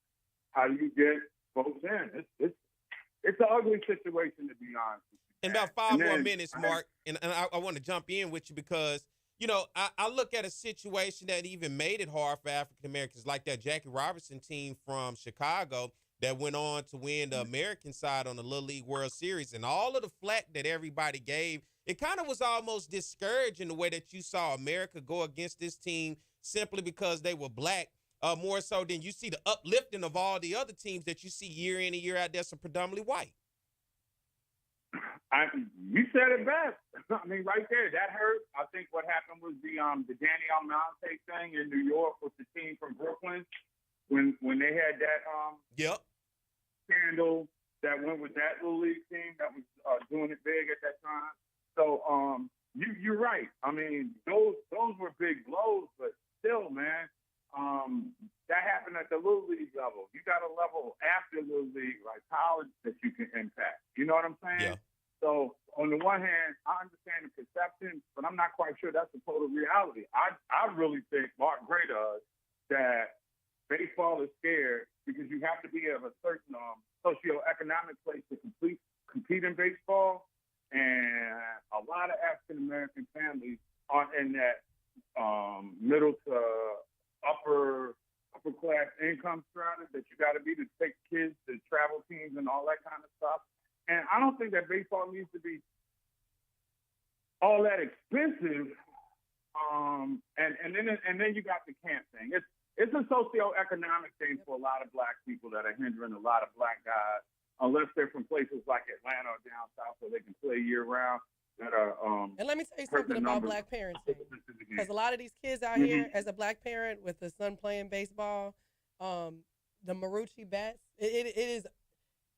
how do you get folks in? It's an ugly situation, to be honest with you. In about 5 more minutes, Mark, and I want to jump in with you because, you know, I look at a situation that even made it hard for African Americans, like that Jackie Robinson team from Chicago that went on to win the American side on the Little League World Series, and all of the flack that everybody gave, it kind of was almost discouraging the way that you saw America go against this team simply because they were Black, more so than you see the uplifting of all the other teams that you see year in and year out that's predominantly white. You said it best. I mean, right there, that hurt. I think what happened was the Danny Almonte thing in New York with the team from Brooklyn when they had that scandal that went with that Little League team that was doing it big at that time. So you're right. I mean, those were big blows, but still, man, that happened at the Little League level. You got a level after Little League, like college, that you can impact. You know what I'm saying? Yeah. So on the one hand, I understand the perception, but I'm not quite sure that's the total reality. I really think Mark Gray does that baseball is scared because you have to be of a certain socioeconomic place to compete in baseball, and a lot of African American families aren't in that middle to upper class income strata that you got to be to take kids to travel teams and all that kind of stuff. And I don't think that baseball needs to be all that expensive. And then you got the camp thing. It's a socioeconomic thing for a lot of Black people that are hindering a lot of Black guys unless they're from places like Atlanta or down south where they can play year round. That are and let me tell you something about black parenting, because a lot of these kids out here, as a black parent with a son playing baseball, the Marucci bats, it is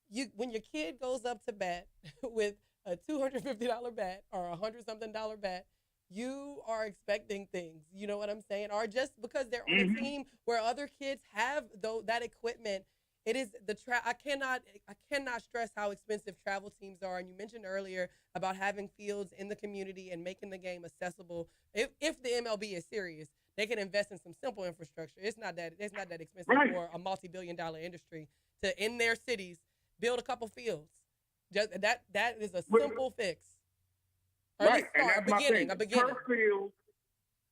you when your kid goes up to bat with a $250 bat or $100-something bat, you are expecting things. You know what I'm saying? Or just because they're on a team where other kids have that equipment. It is I cannot stress how expensive travel teams are. And you mentioned earlier about having fields in the community and making the game accessible. If the MLB is serious, they can invest in some simple infrastructure. It's not that expensive for a multi-billion-dollar industry to, in their cities, build a couple fields. Just that is a simple fix. Or Right, and that's a beginning.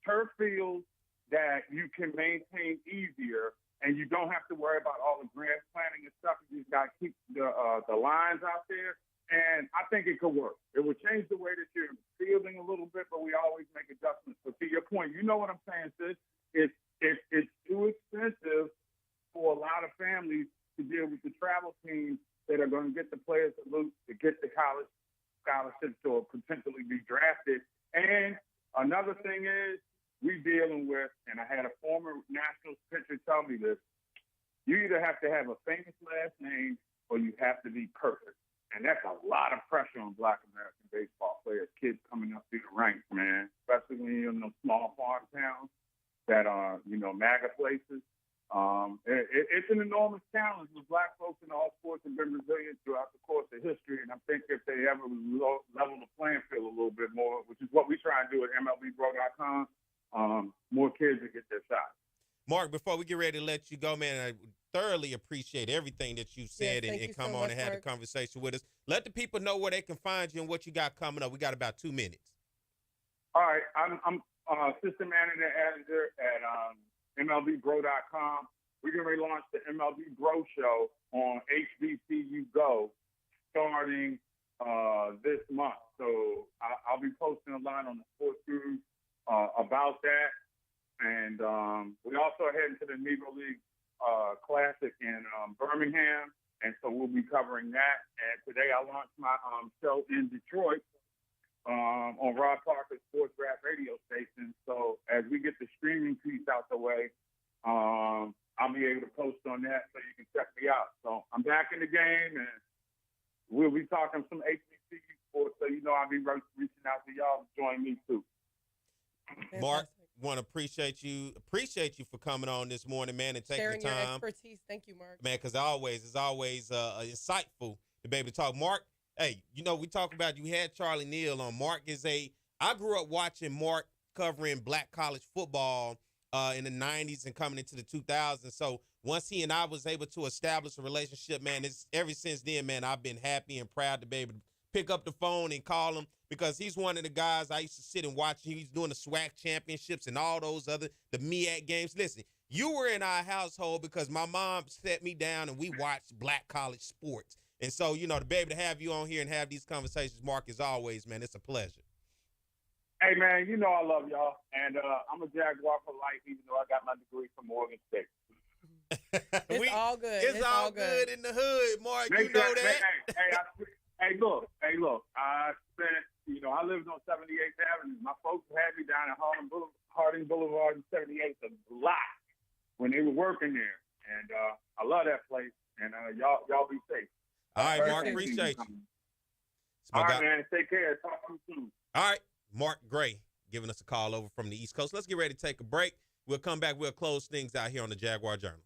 Turf fields that you can maintain easier. And you don't have to worry about all the grass planting and stuff. You just got to keep the lines out there. And I think it could work. It would change the way that you're fielding a little bit, but we always make adjustments. But to your point, you know what I'm saying, sis? It's too expensive for a lot of families to deal with the travel teams that are going to get the players to get the college scholarships or potentially be drafted. And another thing is, we dealing with, and I had a former Nationals pitcher tell me this, you either have to have a famous last name or you have to be perfect. And that's a lot of pressure on Black American baseball players, kids coming up through the ranks, man, especially when you're in those small farm towns that are, MAGA places. It's an enormous challenge. The Black folks in all sports have been resilient throughout the course of history, and I think if they ever level the playing field a little bit more, which is what we try and do at MLBBro.com, more kids will get their shot. Mark, before we get ready to let you go, man, I thoroughly appreciate everything that you said and come on and had a conversation with us. Let the people know where they can find you and what you got coming up. We got about 2 minutes. All right. I'm assistant manager at MLBBro.com. We're going to relaunch the MLB Bro Show on HBCU Go starting this month. So I'll be posting a lot on the Sports Guru about that. And we also are heading to the Negro League Classic in Birmingham, and so we'll be covering that. And today I launched my show in Detroit on Rod Parker's Sports Rap radio station. So as we get the streaming piece out the way, I'll be able to post on that so you can check me out. So I'm back in the game, and we'll be talking some HBCU sports, so I'll be reaching out to y'all to join me too. Mark, want to appreciate you for coming on this morning, man, and taking sharing the time. Your expertise. Thank you, Mark. Man, because it's always insightful to be able to talk. Mark, hey, we talk about, you had Charlie Neal on. Mark I grew up watching Mark covering black college football in the 90s and coming into the 2000s. So once he and I was able to establish a relationship, man, ever since then, man, I've been happy and proud to be able to pick up the phone and call him, because he's one of the guys I used to sit and watch. He's doing the SWAC championships and all those the MEAC games. Listen, you were in our household because my mom set me down and we watched black college sports. And so, to be able to have you on here and have these conversations, Mark, as always, man, it's a pleasure. Hey, man, I love y'all. And I'm a Jaguar for life, even though I got my degree from Morgan State. It's all good. It's all good in the hood, Mark. You know that. Hey, look. I spent, I lived on 78th Avenue. My folks had me down at Harding Boulevard and 78th a lot when they were working there. And I love that place. And y'all be safe. All right, Mark, appreciate you. All right, man. Take care. Talk to you soon. All right, Mark Gray giving us a call over from the East Coast. Let's get ready to take a break. We'll come back. We'll close things out here on the Jaguar Journal.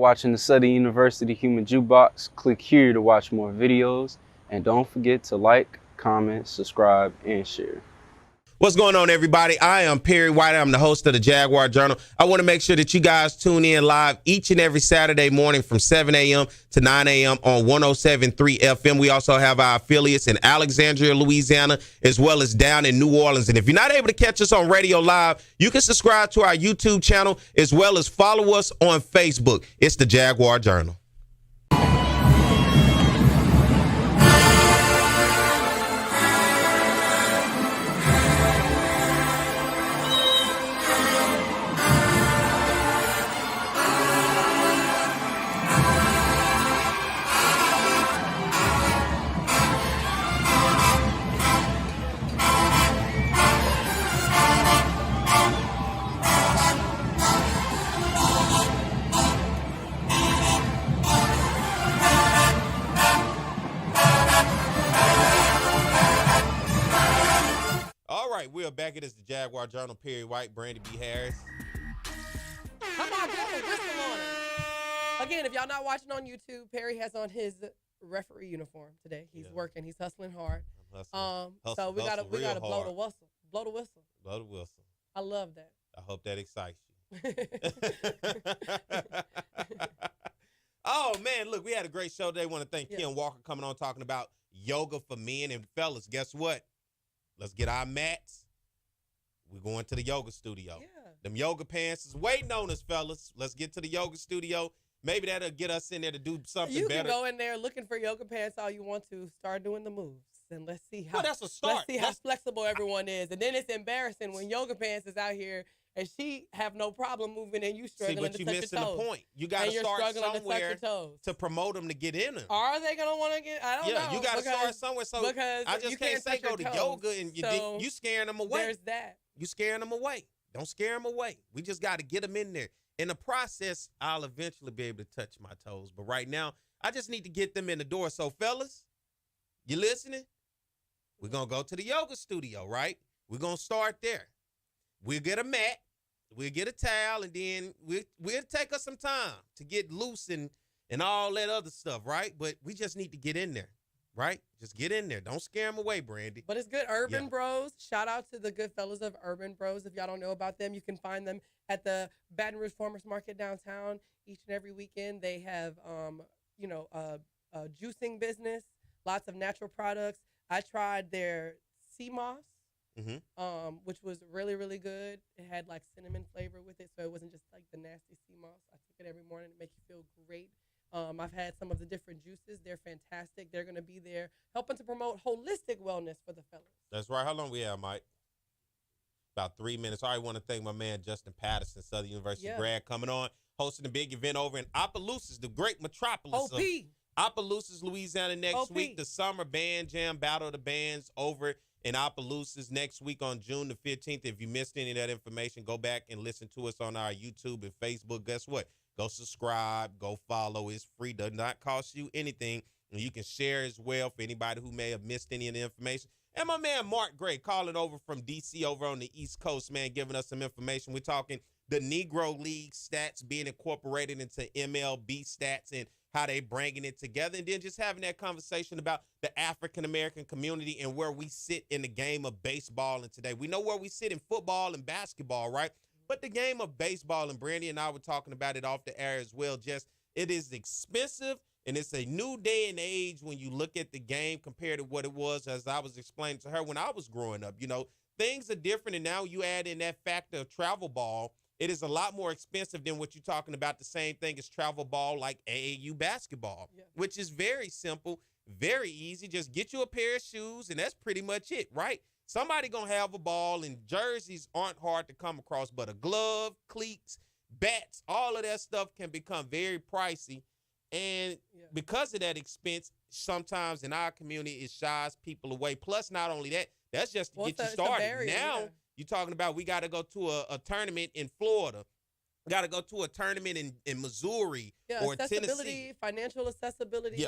watching the Southern University Human Jukebox. Click here to watch more videos. And don't forget to like, comment, subscribe, and share. What's going on, everybody? I am Perry White. I'm the host of the Jaguar Journal. I want to make sure that you guys tune in live each and every Saturday morning from 7 a.m. to 9 a.m. on 107.3 FM. We also have our affiliates in Alexandria, Louisiana, as well as down in New Orleans. And if you're not able to catch us on radio live, you can subscribe to our YouTube channel as well as follow us on Facebook. It's the Jaguar Journal. We are back. It is the Jaguar Journal. Perry White, Brandi B. Harris. Come on, blow a whistle on it. Again, if y'all not watching on YouTube, Perry has on his referee uniform today. He's working. He's hustling hard. So we gotta blow the whistle. Blow the whistle. Blow the whistle. I love that. I hope that excites you. Oh man, look, we had a great show today. I want to thank Ken Walker coming on talking about yoga for men and fellas. Guess what? Let's get our mats. We're going to the yoga studio. Yeah. Them yoga pants is waiting on us, fellas. Let's get to the yoga studio. Maybe that'll get us in there to do something better. You can go in there looking for yoga pants all you want to. Start doing the moves. And let's see how that's a start. Let's see how flexible everyone is. And then it's embarrassing when yoga pants is out here and she have no problem moving and you struggling to touch your toes. But you're missing the point. You got to start somewhere to promote them to get in them. Are they going to want to get? I don't know. Yeah, you got to start somewhere. So I just can't say go to yoga and you scaring them away. There's that. You scaring them away. Don't scare them away. We just got to get them in there. In the process, I'll eventually be able to touch my toes. But right now, I just need to get them in the door. So, fellas, you listening? We're going to go to the yoga studio, right? We're going to start there. We'll get a mat. We'll get a towel. And then we'll take us some time to get loose and all that other stuff, right? But we just need to get in there, right? Just get in there. Don't scare them away, Brandi. But it's good. Urban Bros. Shout out to the good fellas of Urban Bros. If y'all don't know about them, you can find them at the Baton Rouge Farmers Market downtown each and every weekend. They have, a juicing business, lots of natural products. I tried their sea moss, which was really, really good. It had like cinnamon flavor with it, so it wasn't just like the nasty sea moss. I took it every morning to make you feel great. I've had some of the different juices. They're fantastic. They're going to be there helping to promote holistic wellness for the fellas. That's right. How long we have, Mike? About 3 minutes. I want to thank my man, Justin Patterson, Southern University grad, coming on, hosting a big event over in Opelousas, the great metropolis of Opelousas, Louisiana next week. The Summer Band Jam, Battle of the Bands over in Opelousas next week on June the 15th. If you missed any of that information, go back and listen to us on our YouTube and Facebook. Guess what? Go subscribe, go follow. It's free, does not cost you anything. And you can share as well for anybody who may have missed any of the information. And my man Mark Gray calling over from D.C. over on the East Coast, man, giving us some information. We're talking the Negro League stats being incorporated into MLB stats and how they bringing it together. And then just having that conversation about the African-American community and where we sit in the game of baseball. And today we know where we sit in football and basketball, right? But the game of baseball, and Brandi and I were talking about it off the air as well, just it is expensive. And it's a new day and age when you look at the game compared to what it was, as I was explaining to her when I was growing up. You know, things are different, and now you add in that factor of travel ball. It is a lot more expensive than what you're talking about, the same thing as travel ball like AAU basketball, which is very simple, very easy. Just get you a pair of shoes, and that's pretty much it, right? Somebody going to have a ball, and jerseys aren't hard to come across, but a glove, cleats, bats, all of that stuff can become very pricey. And because of that expense, sometimes in our community, it shies people away. Plus, not only that, that's just to get you started. Now, you're talking about we got to go to a tournament in Florida. We got to go to a tournament in Missouri or Tennessee. Financial accessibility,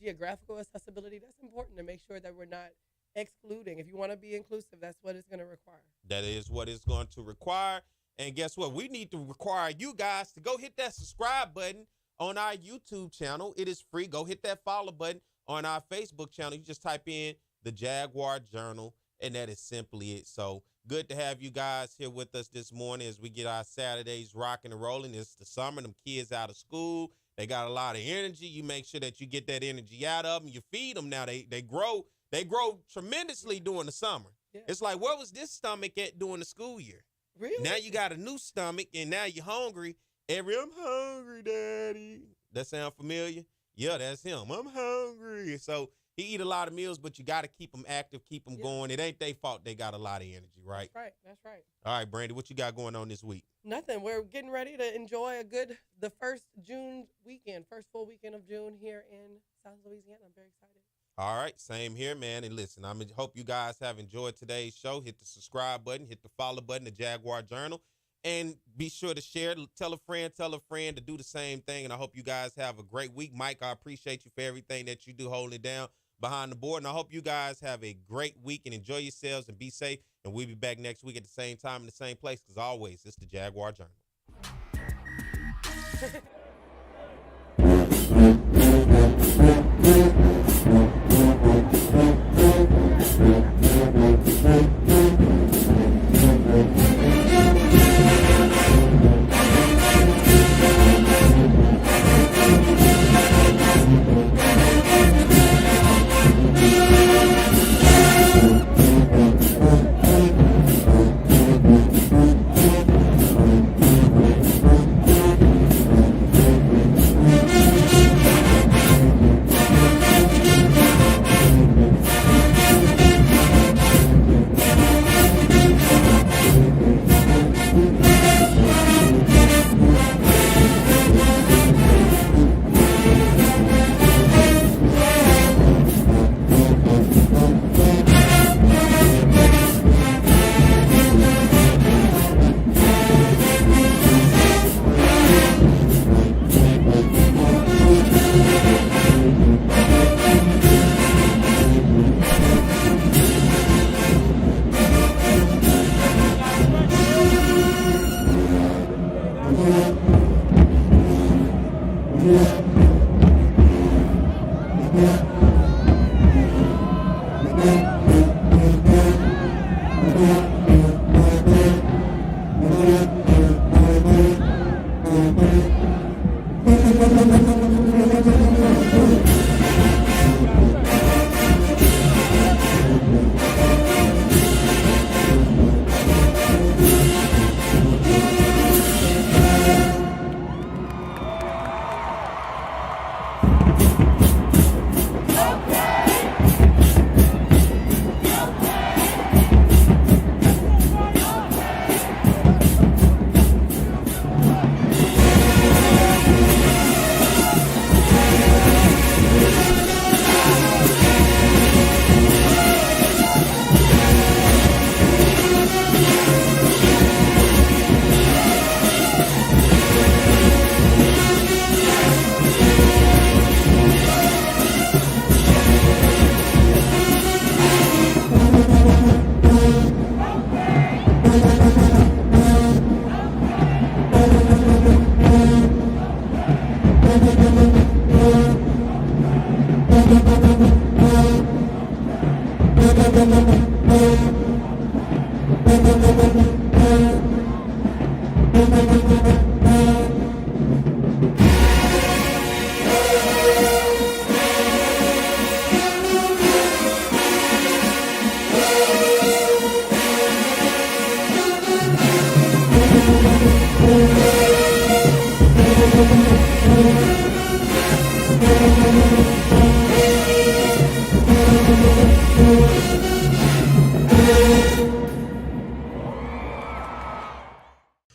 geographical accessibility. That's important to make sure that we're not excluding. If you want to be inclusive, that's what it's going to require. That is what it's going to require. And guess what? We need to require you guys to go hit that subscribe button on our YouTube channel. It is free. Go hit that follow button on our Facebook channel. You just type in the Jaguar Journal, and that is simply it. So good to have you guys here with us this morning as we get our Saturdays rocking and rolling. It's the summer. Them kids out of school. They got a lot of energy. You make sure that you get that energy out of them. You feed them now. They grow. They grow tremendously during the summer. Yeah. It's like, where was this stomach at during the school year? Really? Now you got a new stomach, and now you're hungry. I'm hungry, Daddy. That sound familiar? Yeah, that's him. I'm hungry. So he eat a lot of meals, but you got to keep them active, keep them going. It ain't their fault they got a lot of energy, right? That's right. All right, Brandi, what you got going on this week? Nothing. We're getting ready to enjoy the first June weekend, first full weekend of June here in South Louisiana. I'm very excited. All right, same here, man. And listen, I hope you guys have enjoyed today's show. Hit the subscribe button, hit the follow button, the Jaguar Journal, and be sure to share. Tell a friend to do the same thing. And I hope you guys have a great week. Mike, I appreciate you for everything that you do holding it down behind the board. And I hope you guys have a great week and enjoy yourselves and be safe. And we'll be back next week at the same time in the same place. Because always, it's the Jaguar Journal.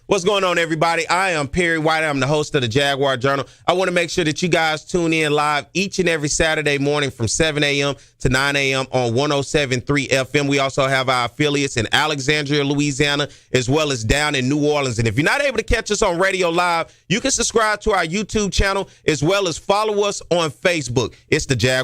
What's going on, everybody? I am Perry White. I'm the host of the Jaguar Journal. I want to make sure that you guys tune in live each and every Saturday morning from 7 a.m. to 9 a.m. on 107.3 FM. We also have our affiliates in Alexandria, Louisiana, as well as down in New Orleans. And if you're not able to catch us on radio live, you can subscribe to our YouTube channel as well as follow us on Facebook. It's the Jaguar.